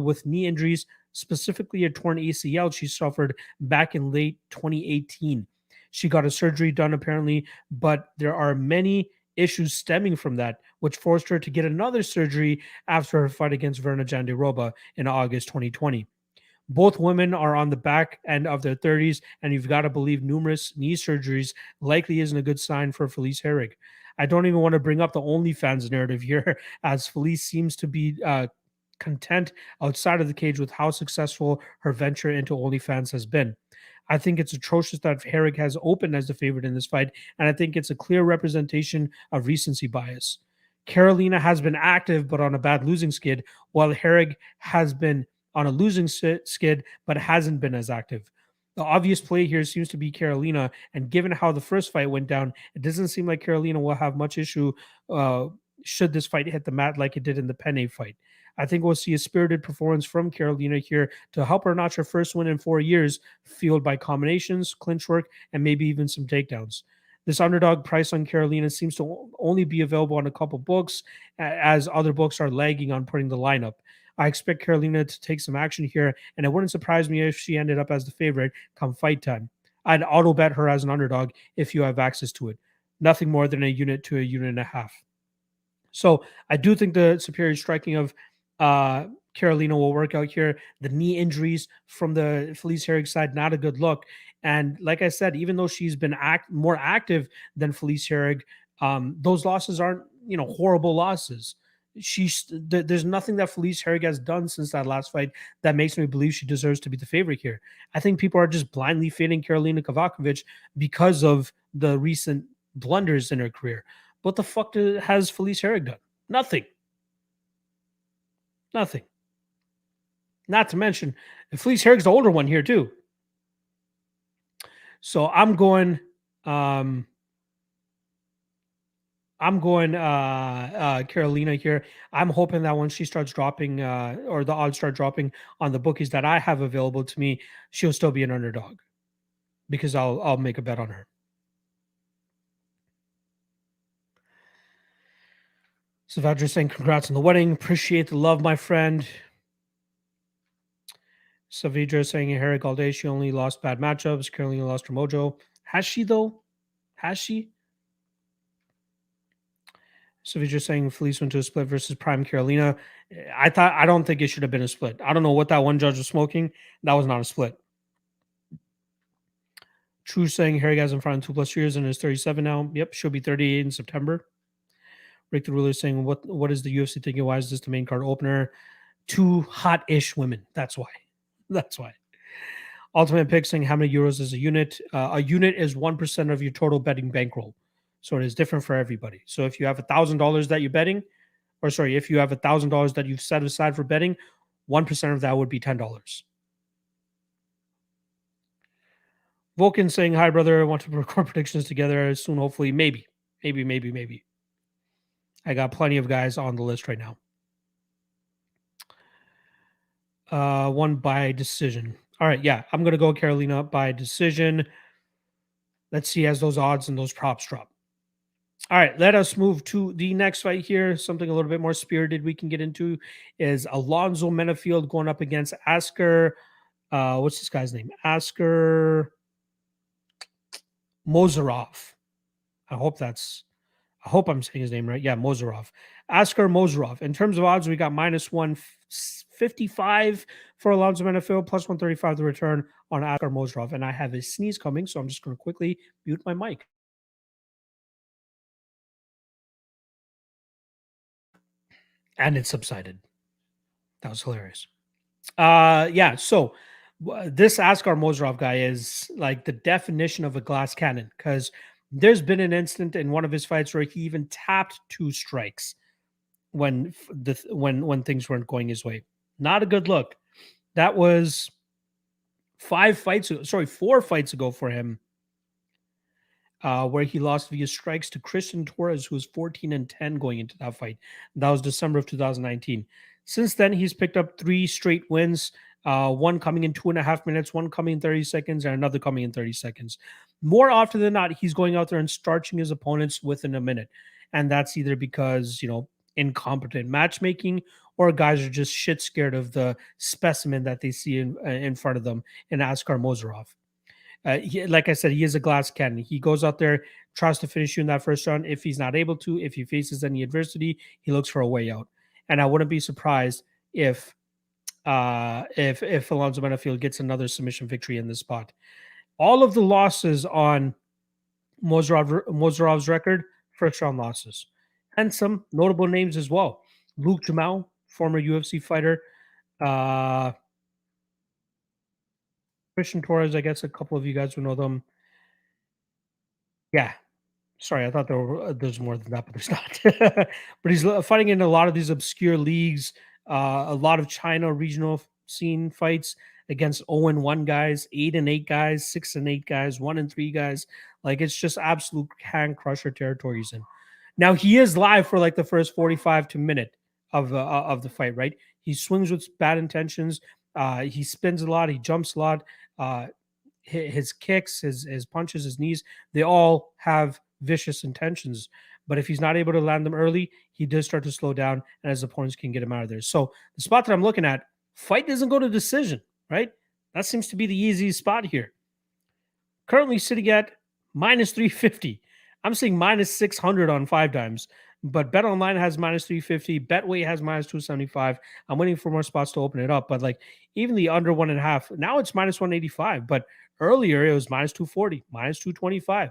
with knee injuries, specifically a torn ACL she suffered back in late 2018. She got a surgery done apparently, but there are many issues stemming from that, which forced her to get another surgery after her fight against Verna Jandiroba in August 2020. Both women are on the back end of their 30s, and you've got to believe numerous knee surgeries likely isn't a good sign for Felice Herrig. I don't even want to bring up the OnlyFans narrative here, as Felice seems to be content outside of the cage with how successful her venture into OnlyFans has been. I think it's atrocious that Herrig has opened as the favorite in this fight, and I think it's a clear representation of recency bias. Karolina has been active, but on a bad losing skid, while Herrig has been on a losing skid, but hasn't been as active. The obvious play here seems to be Karolina, and given how the first fight went down, it doesn't seem like Karolina will have much issue should this fight hit the mat like it did in the Penne fight. I think we'll see a spirited performance from Carolina here to help her notch her first win in 4 years, fueled by combinations, clinch work, and maybe even some takedowns. This underdog price on Carolina seems to only be available on a couple books, as other books are lagging on putting the lineup. I expect Carolina to take some action here, and it wouldn't surprise me if she ended up as the favorite come fight time. I'd auto bet her as an underdog if you have access to it. Nothing more than a unit to a unit and a half. So I do think the superior striking of Carolina will work out here. The knee injuries from the Felice Herrig side, not a good look. And like I said, even though she's been more active than Felice Herrig, those losses aren't, horrible losses. There's nothing that Felice Herrig has done since that last fight that makes me believe she deserves to be the favorite here. I think people are just blindly fading Karolina Kowalkiewicz because of the recent blunders in her career. What the fuck has Felice Herrig done? Nothing. Nothing. Not to mention, Felice Herrig's the older one here too. So I'm going Carolina here. I'm hoping that when she starts dropping, or the odds start dropping on the bookies that I have available to me, she'll still be an underdog because I'll make a bet on her. Savadra saying congrats on the wedding. Appreciate the love, my friend. Savadra saying Herrig all day. She only lost bad matchups. Carolina lost her mojo. Has she though? Has she? Savadra saying Felice went to a split versus Prime Carolina. I don't think it should have been a split. I don't know what that one judge was smoking. That was not a split. True saying Herrig has in front of 2+ years and is 37 now. Yep, she'll be 38 in September. Rick the Ruler saying, what is the UFC thinking? Why is this the main card opener? 2 hot-ish women. That's why. That's why. Ultimate Pick saying how many euros is a unit? A unit is 1% of your total betting bankroll. So it is different for everybody. So if you have $1,000 that you're betting, if you have $1,000 that you've set aside for betting, 1% of that would be $10. Vulcan saying, hi, brother. I want to record predictions together soon, hopefully. Maybe. I got plenty of guys on the list right now. One by decision. All right, yeah. I'm going to go Carolina by decision. Let's see as those odds and those props drop. All right, let us move to the next fight here. Something a little bit more spirited we can get into is Alonzo Menifield going up against Askar. What's this guy's name? Askar Mozharov. I hope I'm saying his name right. Yeah, Mozharov. Askar Mozharov. In terms of odds, we got -155 for Alonzo Menifield, +135 the return on Askar Mozharov. And I have a sneeze coming, so I'm just going to quickly mute my mic. And it subsided. That was hilarious. Yeah, so this Askar Mozharov guy is like the definition of a glass cannon, because there's been an instant in one of his fights where he even tapped 2 strikes when things weren't going his way. Not a good look. That was 4 fights ago for him, where he lost via strikes to Christian Torres, who was 14-10 going into that fight. That was December of 2019. Since then, he's picked up 3 straight wins, one coming in 2.5 minutes, one coming in 30 seconds, and another coming in 30 seconds. More often than not, he's going out there and starching his opponents within a minute. And that's either because, incompetent matchmaking, or guys are just shit scared of the specimen that they see in front of them in Askar Mozharov. Like I said, he is a glass cannon. He goes out there, tries to finish you in that first round. If he's not able to, if he faces any adversity, he looks for a way out. And I wouldn't be surprised if Alonzo Menifield gets another submission victory in this spot. All of the losses on Mozharov's record, first round losses, and some notable names as well. Luke Jamal, former UFC fighter. Christian Torres, I guess a couple of you guys would know them. Yeah. Sorry, I thought there's more than that, but there's not. But he's fighting in a lot of these obscure leagues, a lot of China regional scene fights against 0-1 guys, 8-8 guys, 6-8 guys, 1-3 guys. Like, it's just absolute hand crusher territories in. Now he is live for like the first 45 to minute of the fight, right? He swings with bad intentions. He spins a lot. He jumps a lot. His kicks, his punches, his knees, they all have vicious intentions. But if he's not able to land them early, he does start to slow down, and his opponents can get him out of there. So the spot that I'm looking at, fight doesn't go to decision, right? That seems to be the easiest spot here. Currently sitting at minus 350. I'm seeing minus 600 on 5 times, but Bet Online has minus 350. Betway has minus 275. I'm waiting for more spots to open it up, but like even the under 1.5, now it's minus 185, but earlier it was minus 240, minus 225.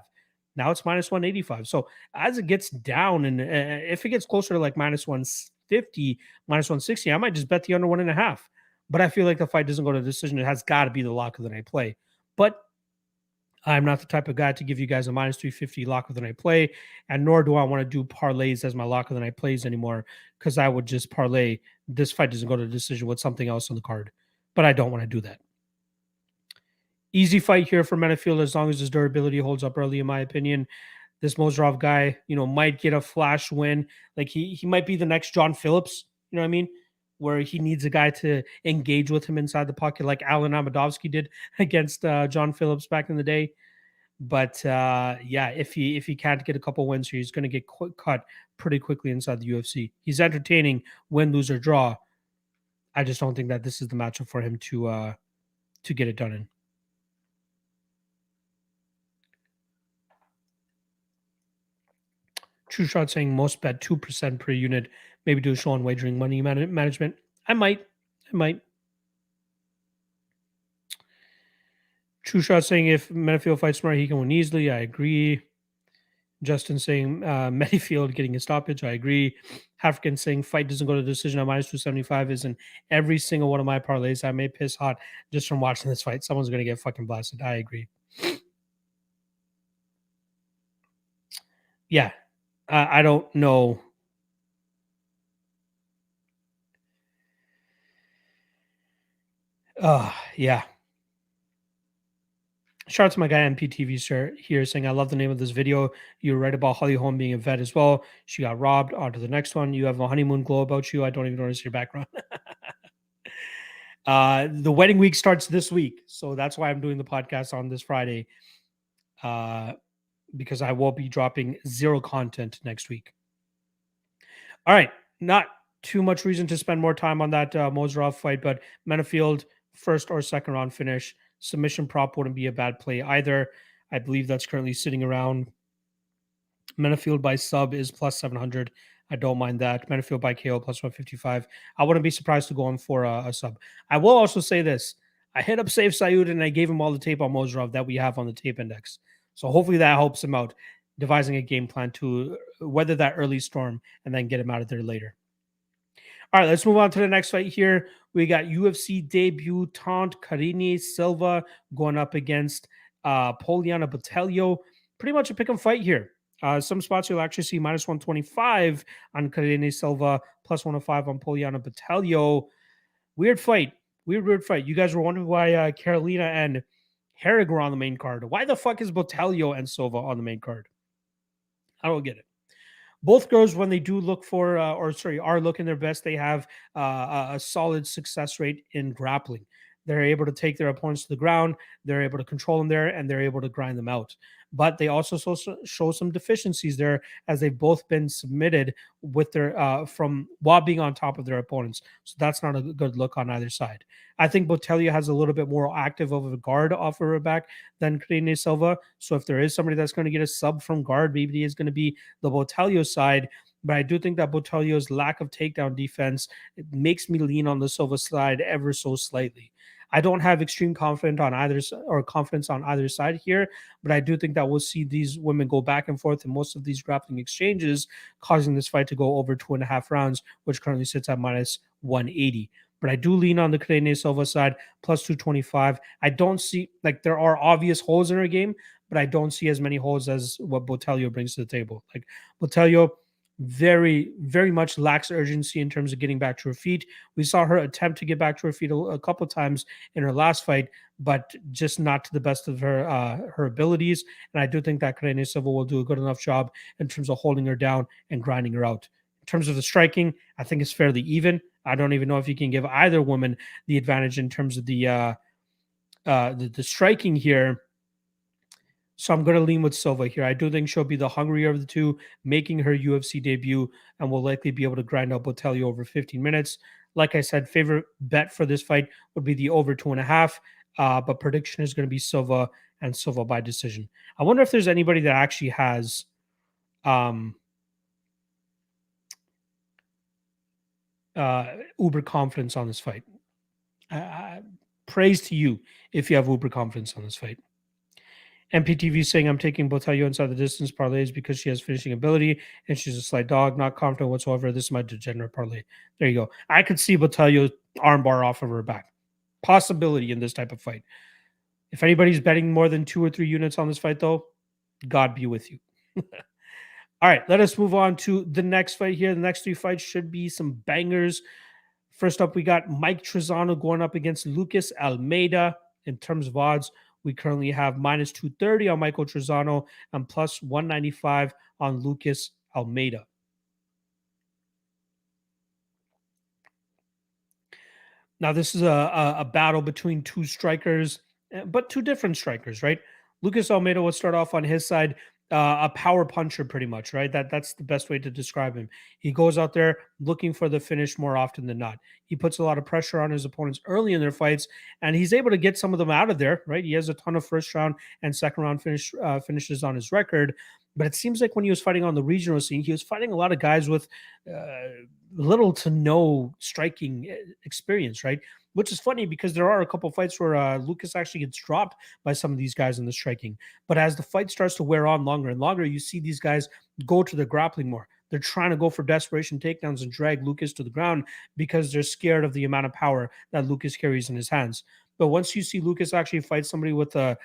Now it's minus 185. So as it gets down, and if it gets closer to like minus 150, minus 160, I might just bet the under 1.5. But I feel like the fight doesn't go to decision. It has got to be the lock of the night play. But I'm not the type of guy to give you guys a minus 350 lock of the night play, and nor do I want to do parlays as my lock of the night plays anymore, because I would just parlay this fight doesn't go to decision with something else on the card. But I don't want to do that. Easy fight here for Menifield as long as his durability holds up early, in my opinion. This Mozharov guy, might get a flash win. Like he might be the next John Phillips, you know what I mean? Where he needs a guy to engage with him inside the pocket like Alan Amadovsky did against John Phillips back in the day. But yeah, if he can't get a couple wins here, he's going to get cut pretty quickly inside the UFC. He's entertaining, win, lose, or draw. I just don't think that this is the matchup for him to get it done in. True Shot saying most bet 2% per unit. Maybe do a show on wagering money management. I might. True Shot saying if Menifield fights smart, he can win easily. I agree. Justin saying Menifield getting a stoppage. I agree. African saying fight doesn't go to decision at minus 275 is in every single one of my parlays. I may piss hot just from watching this fight. Someone's going to get fucking blasted. I agree. Yeah. I don't know. Yeah. Shout out to my guy MPTV sir here saying, I love the name of this video. You were right about Holly Holm being a vet as well. She got robbed. On to the next one. You have a honeymoon glow about you. I don't even notice your background. The wedding week starts this week. So that's why I'm doing the podcast on this Friday. Because I will be dropping zero content next week. All right. Not too much reason to spend more time on that Mozharov fight, but Menifield, first or second round finish. Submission prop wouldn't be a bad play either. I believe that's currently sitting around. Menifield by sub is plus 700. I don't mind that. Menifield by KO plus 155. I wouldn't be surprised to go on for a sub. I will also say this. I hit up Saif Saud and I gave him all the tape on Mozharov that we have on the tape index. So hopefully that helps him out, devising a game plan to weather that early storm and then get him out of there later. All right, let's move on to the next fight here. We got UFC debutant Karine Silva going up against Poliana Botelho. Pretty much a pick 'em fight here. Some spots you'll actually see minus 125 on Karine Silva, plus 105 on Poliana Botelho. Weird fight. Weird fight. You guys were wondering why Carolina and Herrig were on the main card. Why the fuck is Botelho and Silva on the main card? I don't get it. Both girls, when they do look for, are looking their best, they have a solid success rate in grappling. They're able to take their opponents to the ground. They're able to control them there, and they're able to grind them out. But they also show some deficiencies there, as they've both been submitted with their from while being on top of their opponents. So that's not a good look on either side. I think Botelho has a little bit more active of a guard off of her back than Karine Silva. So if there is somebody that's going to get a sub from guard, maybe it is going to be the Botelho side. But I do think that Botelho's lack of takedown defense, it makes me lean on the Silva side ever so slightly. I don't have extreme confidence on either side here, but I do think that we'll see these women go back and forth in most of these grappling exchanges, causing this fight to go over 2.5 rounds, which currently sits at minus 180. But I do lean on the Karine Silva side, plus 225. I don't see, like, there are obvious holes in her game, but I don't see as many holes as what Botelho brings to the table. Like, Botelho, very, very much lacks urgency in terms of getting back to her feet. We saw her attempt to get back to her feet a couple of times in her last fight, but just not to the best of her abilities. And I do think that Karine Silva will do a good enough job in terms of holding her down and grinding her out. In terms of the striking, I think it's fairly even. I don't even know if you can give either woman the advantage in terms of the striking here. So I'm going to lean with Silva here. I do think she'll be the hungrier of the two, making her UFC debut, and will likely be able to grind out Botelho over 15 minutes. Like I said, favorite bet for this fight would be the over 2.5, but prediction is going to be Silva and Silva by decision. I wonder if there's anybody that actually has uber confidence on this fight. Praise to you if you have uber confidence on this fight. MPTV saying I'm taking Botelho inside the distance parlays because she has finishing ability and she's a slight dog, not confident whatsoever. This is my degenerate parlay. There you go. I could see Botelho armbar off of her back. Possibility in this type of fight. If anybody's betting more than 2 or 3 units on this fight, though, God be with you. All right, let us move on to the next fight here. The next 3 fights should be some bangers. First up, we got Mike Trizano going up against Lucas Almeida. In terms of odds, we currently have minus 230 on Michael Trizano and plus 195 on Lucas Almeida. Now, this is a battle between 2 strikers, but 2 different strikers, right? Lucas Almeida will start off on his side, a power puncher pretty much, right? That's the best way to describe him. He goes out there looking for the finish more often than not. He puts a lot of pressure on his opponents early in their fights, and he's able to get some of them out of there, right? He has a ton of first round and second round finishes on his record. But it seems like when he was fighting on the regional scene, he was fighting a lot of guys with little to no striking experience, right? Which is funny because there are a couple of fights where Lucas actually gets dropped by some of these guys in the striking. But as the fight starts to wear on longer and longer, you see these guys go to the grappling more. They're trying to go for desperation takedowns and drag Lucas to the ground because they're scared of the amount of power that Lucas carries in his hands. But once you see Lucas actually fight somebody with a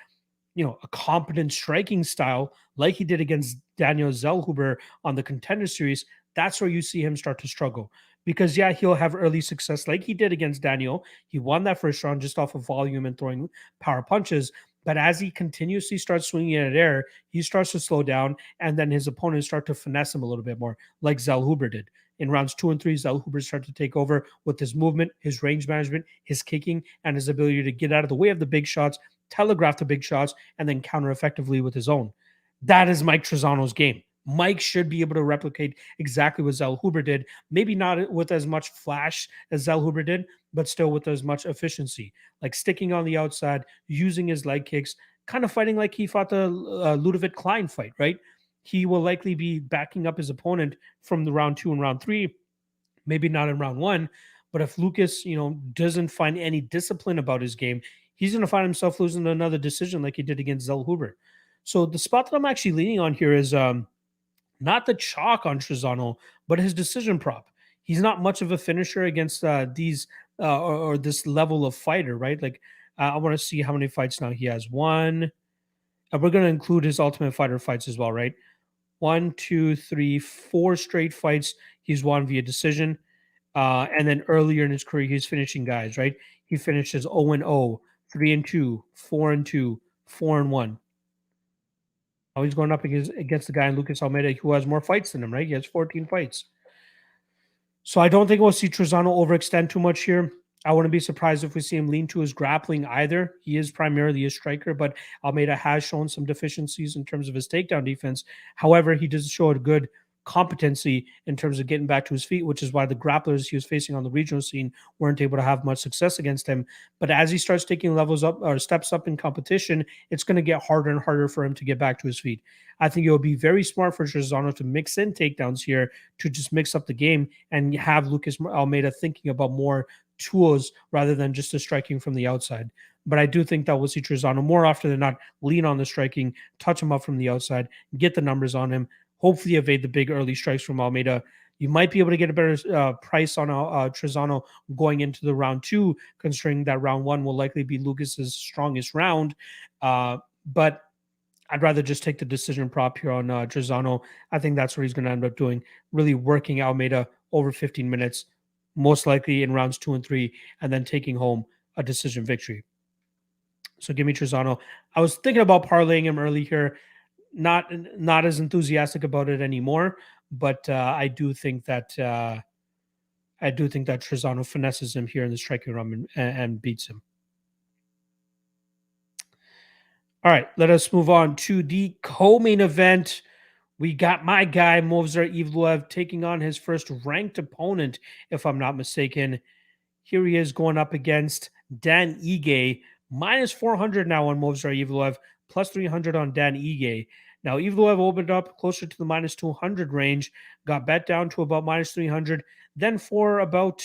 competent striking style like he did against Daniel Zellhuber on the Contender Series, that's where you see him start to struggle. Because, yeah, he'll have early success like he did against Daniel. He won that first round just off of volume and throwing power punches. But as he continuously starts swinging at air, he starts to slow down, and then his opponents start to finesse him a little bit more, like Zellhuber did. In rounds 2 and 3, Zellhuber started to take over with his movement, his range management, his kicking, and his ability to get out of the way of the big shots, telegraph the big shots, and then counter effectively with his own. That is Mike Trizano's game. Mike should be able to replicate exactly what Zellhuber did, maybe not with as much flash as Zellhuber did, but still with as much efficiency, like sticking on the outside, using his leg kicks, kind of fighting like he fought the Ludovic Klein fight, right? He will likely be backing up his opponent from the round 2 and round 3, maybe not in round 1, but if Lucas, doesn't find any discipline about his game, he's going to find himself losing another decision like he did against Zellhuber. So the spot that I'm actually leaning on here is not the chalk on Trizano, but his decision prop. He's not much of a finisher against these or this level of fighter, right? Like I want to see how many fights now he has. 1, and we're going to include his Ultimate Fighter fights as well, right? 1, 2, 3, 4 straight fights he's won via decision. And then earlier in his career, he's finishing guys, right? He finishes 0-0, 3-2, 4-2, 4-1. Now he's going up against the guy in Lucas Almeida who has more fights than him, right? He has 14 fights. So I don't think we'll see Trizano overextend too much here. I wouldn't be surprised if we see him lean to his grappling either. He is primarily a striker, but Almeida has shown some deficiencies in terms of his takedown defense. However, he does show a good competency in terms of getting back to his feet, which is why the grapplers he was facing on the regional scene weren't able to have much success against him. But as he starts taking levels up or steps up in competition, it's going to get harder and harder for him to get back to his feet. I think it would be very smart for Trizano to mix in takedowns here to just mix up the game and have Lucas Almeida thinking about more tools rather than just the striking from the outside. But I do think that we'll see Trizano more often than not lean on the striking, touch him up from the outside, get the numbers on him, hopefully evade the big early strikes from Almeida. You might be able to get a better price on Trizano going into the round 2, considering that round 1 will likely be Lucas's strongest round. But I'd rather just take the decision prop here on Trizano. I think that's what he's going to end up doing, really working Almeida over 15 minutes, most likely in rounds 2 and 3, and then taking home a decision victory. So give me Trizano. I was thinking about parlaying him early here. Not as enthusiastic about it anymore, but I do think that Trizano finesses him here in the striking round and beats him. All right, let us move on to the co-main event. We got my guy, Movsar Evloev, taking on his first ranked opponent, if I'm not mistaken. Here he is going up against Dan Ige, minus 400 now on Movsar Evloev, plus 300 on Dan Ige. Now, Evloev opened up closer to the minus 200 range, got bet down to about minus 300. Then for about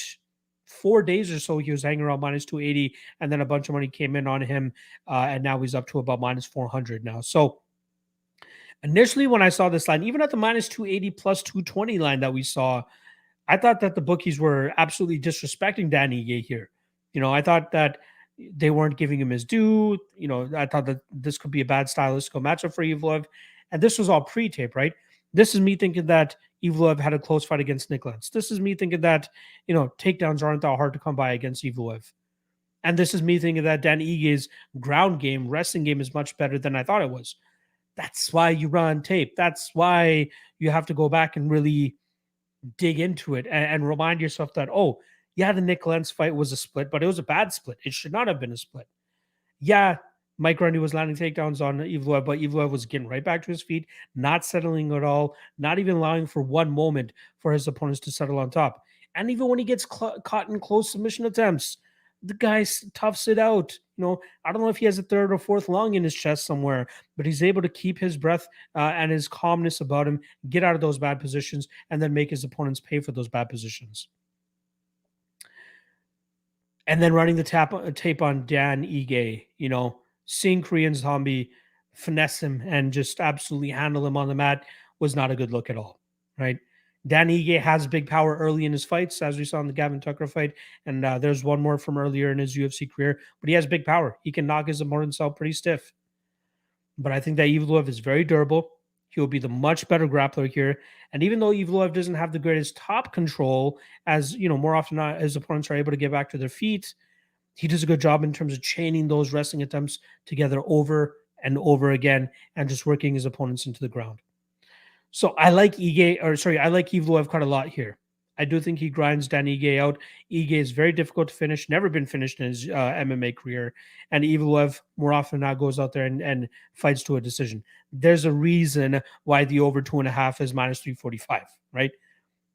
4 days or so, he was hanging around minus 280, and then a bunch of money came in on him, and now he's up to about minus 400 now. So initially when I saw this line, even at the minus 280 plus 220 line that we saw, I thought that the bookies were absolutely disrespecting Dan Ige here. I thought that they weren't giving him his due. I thought that this could be a bad stylistical matchup for Evloev. And this was all pre-tape, right? This is me thinking that Evloev had a close fight against Nick Lentz. This is me thinking that, takedowns aren't that hard to come by against Evloev. And this is me thinking that Dan Ige's ground game, wrestling game is much better than I thought it was. That's why you run tape. That's why you have to go back and really dig into it and remind yourself that, oh, yeah, the Nick Lentz fight was a split, but it was a bad split. It should not have been a split. Yeah, Mike Grundy was landing takedowns on Evloev, but Evloev was getting right back to his feet, not settling at all, not even allowing for one moment for his opponents to settle on top. And even when he gets caught in close submission attempts, the guy toughs it out. I don't know if he has a third or fourth lung in his chest somewhere, but he's able to keep his breath and his calmness about him, get out of those bad positions, and then make his opponents pay for those bad positions. And then running the tape on Dan Ige, seeing Korean Zombie finesse him and just absolutely handle him on the mat was not a good look at all, right? Dan Ige has big power early in his fights, as we saw in the Gavin Tucker fight, and there's one more from earlier in his UFC career, but he has big power. He can knock his opponents out pretty stiff. But I think that Evloev is very durable. He will be the much better grappler here. And even though Evloev doesn't have the greatest top control, as more often not, his opponents are able to get back to their feet, he does a good job in terms of chaining those wrestling attempts together over and over again and just working his opponents into the ground. So I like Evloev quite a lot here. I do think he grinds Dan Ige out. Ige is very difficult to finish, never been finished in his MMA career. And Evloev more often than not goes out there and fights to a decision. There's a reason why the over 2.5 is minus 345, right?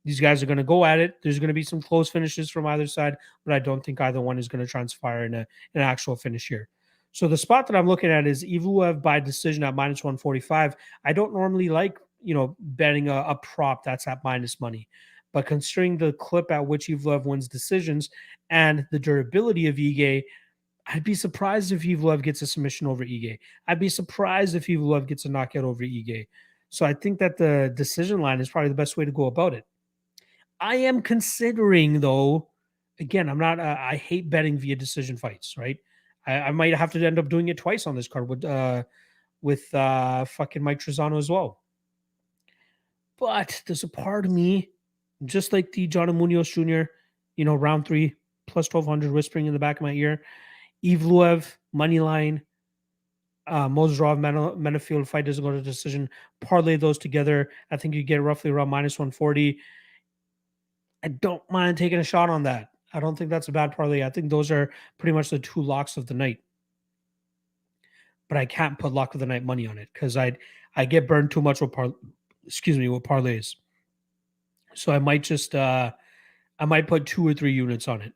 These guys are going to go at it. There's going to be some close finishes from either side, but I don't think either one is going to transpire in an actual finish here. So the spot that I'm looking at is Evloev by decision at minus 145. I don't normally like, betting a prop that's at minus money. But considering the clip at which Evloev wins decisions and the durability of Ige, I'd be surprised if Evloev gets a submission over Ige. I'd be surprised if Evloev gets a knockout over Ige. So I think that the decision line is probably the best way to go about it. I am considering, though, again, I'm not, I hate betting via decision fights, right? I might have to end up doing it twice on this card with fucking Mike Trizano as well. But there's a part of me, just like the John Munoz Jr., round 3 plus 1,200 whispering in the back of my ear. Evloev, money line, Mozharov, Menifield fight doesn't go to decision. Parlay those together. I think you get roughly around minus 140. I don't mind taking a shot on that. I don't think that's a bad parlay. I think those are pretty much the two locks of the night. But I can't put lock of the night money on it because I get burned too much with parlays. So I might just I might put 2 or 3 units on it.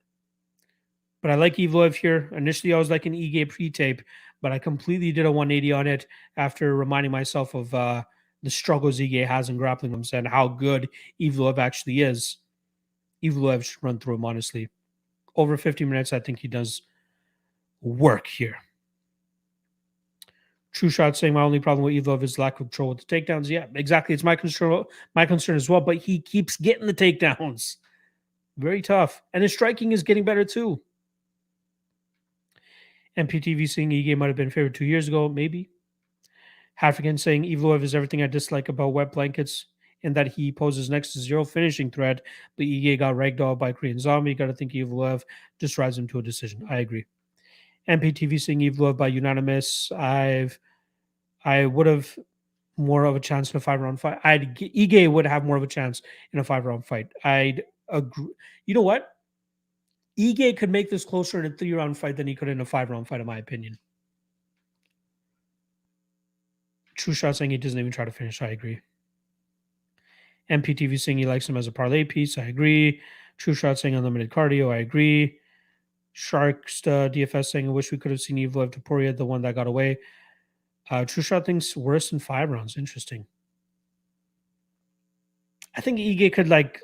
But I like Evloev here. Initially, I was like an Ige pre-tape, but I completely did a 180 on it after reminding myself of the struggles Ige has in grappling him and how good Evloev actually is. Evloev should run through him, honestly. Over 50 minutes, I think he does work here. True Shot saying my only problem with Evloev is lack of control with the takedowns. Yeah, exactly. It's my concern as well, but he keeps getting the takedowns. Very tough. And his striking is getting better too. MPTV saying Ige might have been favored 2 years ago. Maybe. African saying Evloev is everything I dislike about wet blankets, in that he poses next to zero finishing threat, but Ige got ragdolled by Korean Zombie. Got to think Evloev just rides him to a decision. I agree. MPTV saying Evloev by unanimous. I would have more of a chance in a 5-round fight. Ige would have more of a chance in a 5-round fight. I'd agree. You know what? Ige could make this closer in a 3-round fight than he could in a 5-round fight, in my opinion. True Shot saying he doesn't even try to finish. I agree. MPTV saying he likes him as a parlay piece. I agree. True Shot saying unlimited cardio. I agree. Sharks DFS saying I wish we could have seen Evloev to Poirier, the one that got away. True Shot thinks worse than 5 rounds. Interesting. I think Ige could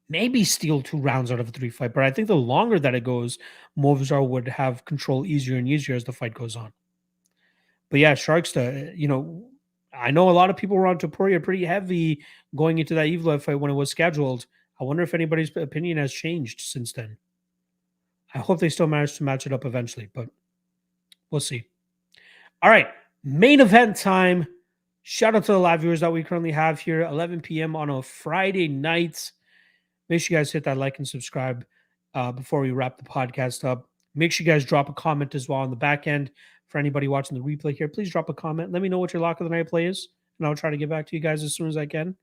maybe steal 2 rounds out of a 3 fight, but I think the longer that it goes, Mozharov would have control easier and easier as the fight goes on. But yeah, Sharks, I know a lot of people were on Topuria pretty heavy going into that Evloev fight when it was scheduled. I wonder if anybody's opinion has changed since then. I hope they still manage to match it up eventually, but we'll see. All right, main event time. Shout out to the live viewers that we currently have here, 11 p.m. on a Friday night. Make sure you guys hit that like and subscribe before we wrap the podcast up. Make sure you guys drop a comment as well on the back end. For anybody watching the replay here, please drop a comment. Let me know what your lock of the night play is, and I'll try to get back to you guys as soon as I can.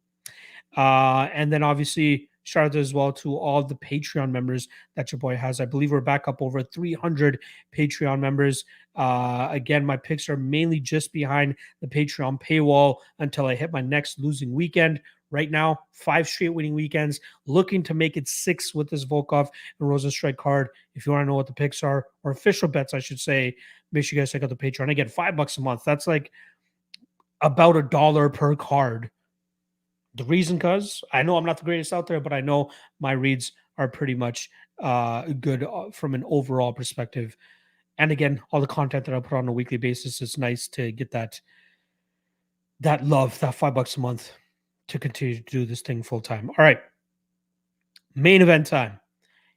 And then obviously, shout out as well to all the Patreon members that your boy has. I believe we're back up over 300 Patreon members. Again, my picks are mainly just behind the Patreon paywall until I hit my next losing weekend. Right now, 5 straight winning weekends, looking to make it 6 with this Volkov and Rozenstruik card. If you want to know what the picks are, or official bets, I should say, make sure you guys check out the Patreon. Again, $5 a month. That's like about $1 per card. The reason, because I know I'm not the greatest out there, but I know my reads are pretty much good from an overall perspective. And again, all the content that I put on a weekly basis, it's nice to get that love, that $5 a month, to continue to do this thing full time. All right. Main event time.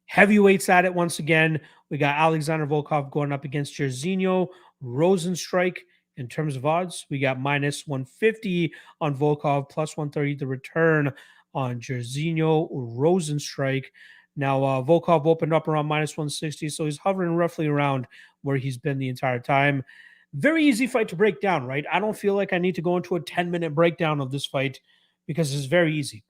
Heavyweights at it once again. We got Alexander Volkov going up against Jairzinho Rozenstruik. In terms of odds, we got minus 150 on Volkov, plus 130 the return on Jairzinho Rozenstruik. Now, Volkov opened up around minus 160, so he's hovering roughly around where he's been the entire time. Very easy fight to break down, right? I don't feel like I need to go into a 10-minute breakdown of this fight because it's very easy.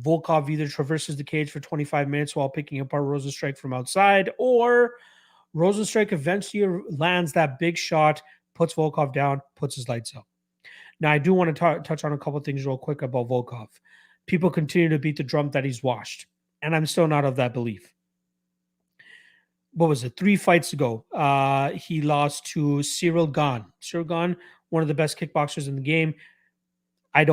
Volkov either traverses the cage for 25 minutes while picking apart Rozenstruik from outside, or Rozenstruik eventually lands that big shot, puts Volkov down, puts his lights out. Now, I do want to touch on a couple things real quick about Volkov. People continue to beat the drum that he's washed, and I'm still not of that belief. What was it? 3 fights ago, he lost to Cyril Gane. Cyril Gane, one of the best kickboxers in the game. I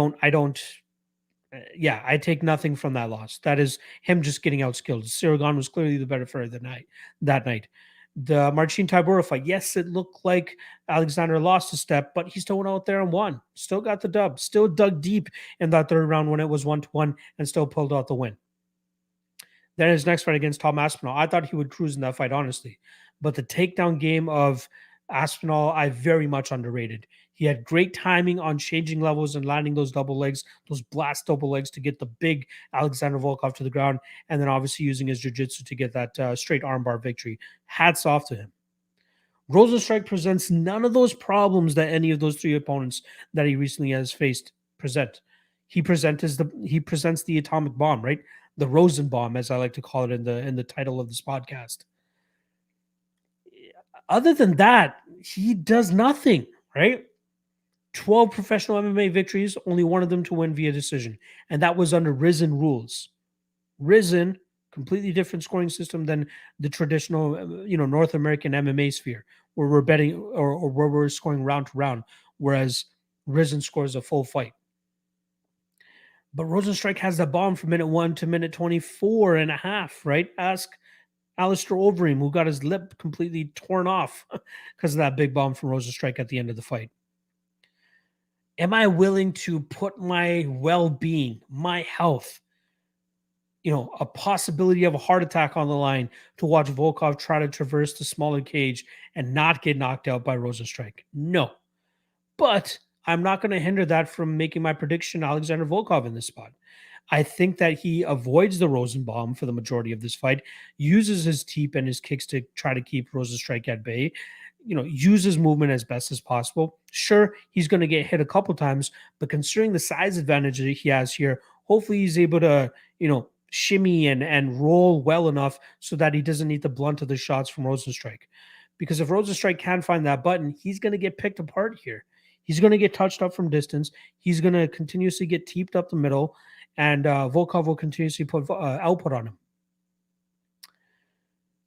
take nothing from that loss. That is him just getting outskilled. Cyril Gane was clearly the better fighter that night. The Marcin Tybura fight, yes, it looked like Alexander lost a step, but he still went out there and won. Still got the dub. Still dug deep in that 3rd round when it was 1-1 and still pulled out the win. Then his next fight against Tom Aspinall, I thought he would cruise in that fight, honestly. But the takedown game of Aspinall, I very much underrated. He had great timing on changing levels and landing those double legs, those blast double legs to get the big Alexander Volkov to the ground, and then obviously using his jiu-jitsu to get that straight armbar victory. Hats off to him. Rozenstruik presents none of those problems that any of those 3 opponents that he recently has faced present. He presents the atomic bomb, right? The Rozen-bomb, as I like to call it in the title of this podcast. Other than that, he does nothing, right? 12 professional MMA victories, only one of them to win via decision. And that was under Rizin rules. Rizin, completely different scoring system than the traditional, North American MMA sphere, where we're betting or where we're scoring round to round, whereas Rizin scores a full fight. But Rozenstruik has the bomb from minute 1 to minute 24 and a half, right? Ask Alistair Overeem, who got his lip completely torn off because of that big bomb from Rozenstruik at the end of the fight. Am I willing to put my well-being, my health, a possibility of a heart attack on the line to watch Volkov try to traverse the smaller cage and not get knocked out by Rozenstruik? No. But I'm not going to hinder that from making my prediction Alexander Volkov in this spot. I think that he avoids the Rozen-bomb for the majority of this fight, uses his teep and his kicks to try to keep Rozenstruik at bay, uses movement as best as possible. Sure, he's going to get hit a couple times, but considering the size advantage that he has here, hopefully he's able to, shimmy and roll well enough so that he doesn't need the blunt of the shots from Rozenstruik. Because if Rozenstruik can't find that button, he's going to get picked apart here. He's going to get touched up from distance. He's going to continuously get teeped up the middle, and Volkov will continuously put output on him.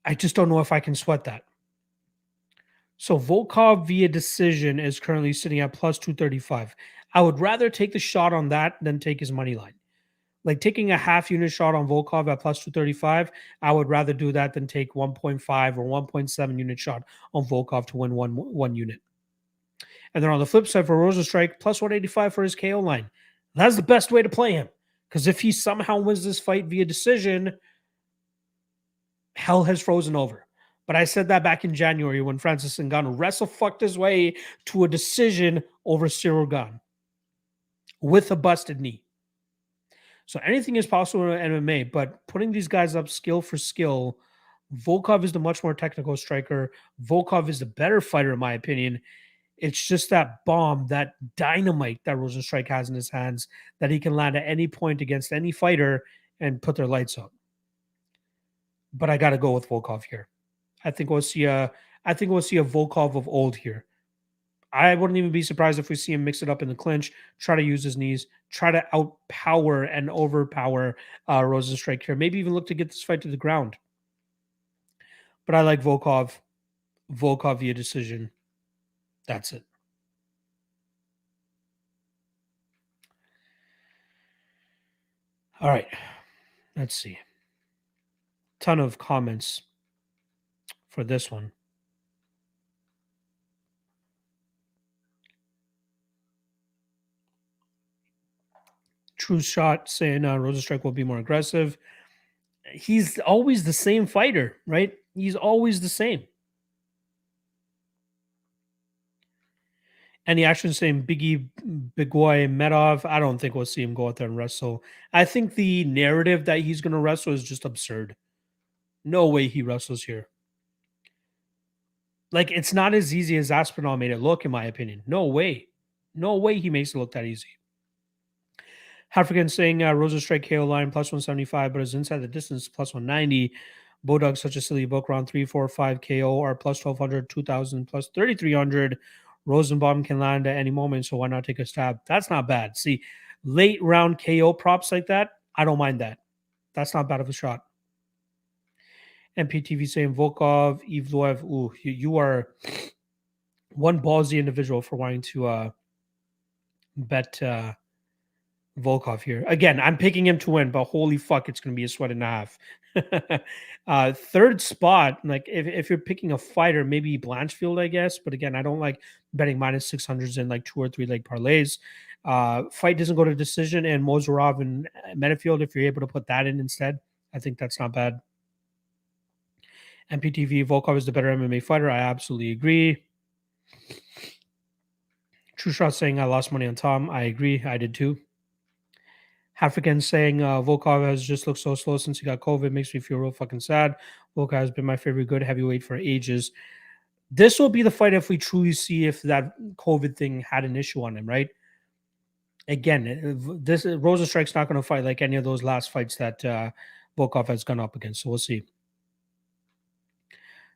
I just don't know if I can sweat that. So Volkov via decision is currently sitting at plus 235. I would rather take the shot on that than take his money line. Like taking a half unit shot on Volkov at plus 235, I would rather do that than take 1.5 or 1.7 unit shot on Volkov to win one unit. And then on the flip side for Rozenstruik, plus 185 for his KO line. That's the best way to play him. Because if he somehow wins this fight via decision, hell has frozen over. But I said that back in January when Francis Ngannou wrestle-fucked his way to a decision over Cyril Gane with a busted knee. So anything is possible in MMA, but putting these guys up skill for skill, Volkov is the much more technical striker. Volkov is the better fighter, in my opinion. It's just that bomb, that dynamite that Rozenstruik has in his hands that he can land at any point against any fighter and put their lights out. But I got to go with Volkov here. I think we'll see a Volkov of old here. I wouldn't even be surprised if we see him mix it up in the clinch, try to use his knees, try to outpower and overpower Rozenstruik here. Maybe even look to get this fight to the ground. But I like Volkov. Volkov via decision. That's it. All right. Let's see. Ton of comments for this one. True Shot saying Rozenstruik will be more aggressive. He's always the same fighter, right? He's always the same. Any action saying Biggie Bigoy Medov? I don't think we'll see him go out there and wrestle. I think the narrative that he's going to wrestle is just absurd. No way he wrestles here. Like, it's not as easy as Aspinall made it look, in my opinion. No way. No way he makes it look that easy. African saying Rozenstruik KO line plus 175, but is inside the distance plus 190. Bodog's such a silly book. Round 3, 4, 5 KO are plus 1200, 2000, plus 3300. Rozen-bomb can land at any moment, so why not take a stab? That's not bad. See, late round KO props like that, I don't mind that. That's not bad of a shot. MPTV saying Volkov, Evloev. Ooh, you are one ballsy individual for wanting to bet Volkov here. Again, I'm picking him to win, but holy fuck, it's going to be a sweat and a half. Third spot, like if you're picking a fighter, maybe Blanchfield, I guess. But again, I don't like betting minus 600s in like 2 or 3 leg parlays. Fight doesn't go to decision, and Mozharov and Menifield, if you're able to put that in instead, I think that's not bad. MPTV, Volkov is the better MMA fighter. I absolutely agree. True Shot saying I lost money on Tom. I agree. I did too. African saying Volkov has just looked so slow since he got COVID. Makes me feel real fucking sad. Volkov has been my favorite good heavyweight for ages. This will be the fight if we truly see if that COVID thing had an issue on him, right? Again, this Rozenstruik's not going to fight like any of those last fights that Volkov has gone up against. So we'll see.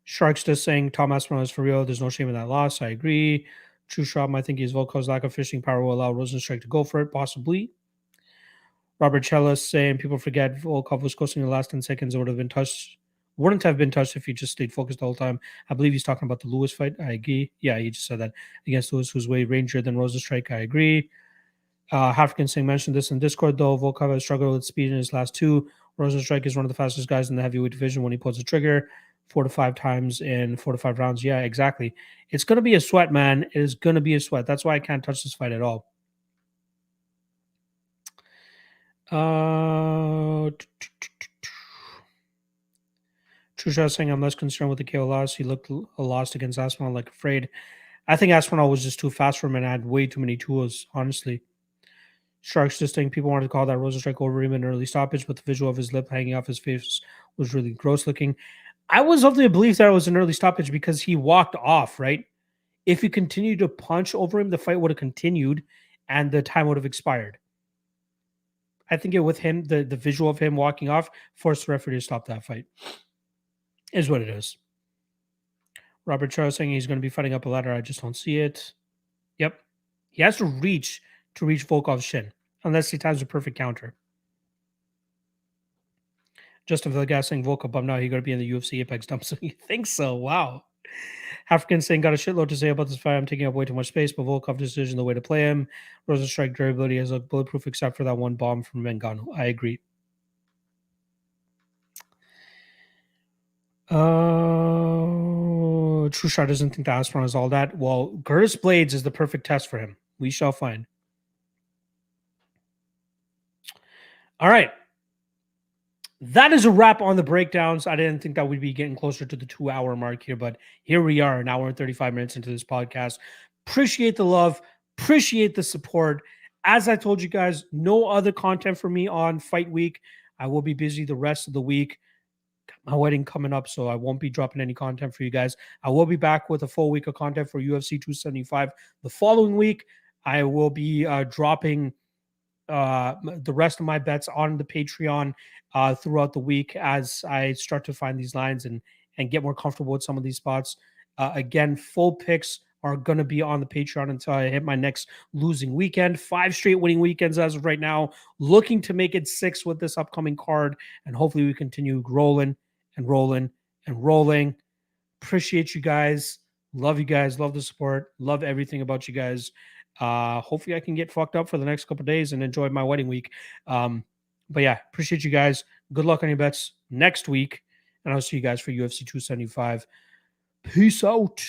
Sharks just saying Tom Aspinall is for real. There's no shame in that loss. I agree. True Shot, I think his Volkov's lack of finishing power will allow Rozenstruik to go for it, possibly. Robert Chellis saying people forget Volkov was costing the last 10 seconds. It would have been touched. Wouldn't have been touched if he just stayed focused the whole time. I believe he's talking about the Lewis fight. I agree. Yeah, he just said that against Lewis, who's way rangier than Rozenstruik. I agree. African Singh mentioned this in Discord, though. Volkov has struggled with speed in his last 2. Rozenstruik is one of the fastest guys in the heavyweight division when he pulls the trigger 4 to 5 times in 4 to 5 rounds. Yeah, exactly. It's going to be a sweat, man. It is going to be a sweat. That's why I can't touch this fight at all. True Shot saying I'm less concerned with the KO loss. He looked lost against Aspinall like afraid. I think Aspinall was just too fast for him and had way too many tools, honestly. Sharks just think people wanted to call that Rozenstruik over him in an early stoppage, but the visual of his lip hanging off his face was really gross looking. I was of the belief that it was an early stoppage because he walked off, right? If he continued to punch over him, the fight would have continued and the time would have expired. I think with him, the visual of him walking off forced the referee to stop that fight. Is what it is. Robert Charles saying he's going to be fighting up a ladder. I just don't see it. Yep. He has to reach Volkov's shin, unless he times a perfect counter. Justin Vegas saying Volkov bum now he going to be in the UFC Apex dump. So you think so? Wow. African saying got a shitload to say about this fight. I'm taking up way too much space, but Volkov decision the way to play him. Rozenstruik durability has looked bulletproof except for that one bomb from Ngannou. I agree. True Shot doesn't think the Aspinall is all that. Well, Curtis Blades is the perfect test for him. We shall find. All right. That is a wrap on the breakdowns. I didn't think that we'd be getting closer to the 2-hour mark here, but here we are, an hour and 35 minutes into this podcast. Appreciate the love. Appreciate the support. As I told you guys, no other content for me on Fight Week. I will be busy the rest of the week. Got my wedding coming up, so I won't be dropping any content for you guys. I will be back with a full week of content for UFC 275. The following week, I will be dropping the rest of my bets on the Patreon throughout the week as I start to find these lines and get more comfortable with some of these spots. Again, full picks are going to be on the Patreon until I hit my next losing weekend. 5 straight winning weekends as of right now. Looking to make it 6 with this upcoming card, and hopefully we continue rolling and rolling and rolling. Appreciate you guys. Love you guys. Love the support. Love everything about you guys. Hopefully I can get fucked up for the next couple of days and enjoy my wedding week. But yeah, appreciate you guys. Good luck on your bets next week. And I'll see you guys for UFC 275. Peace out.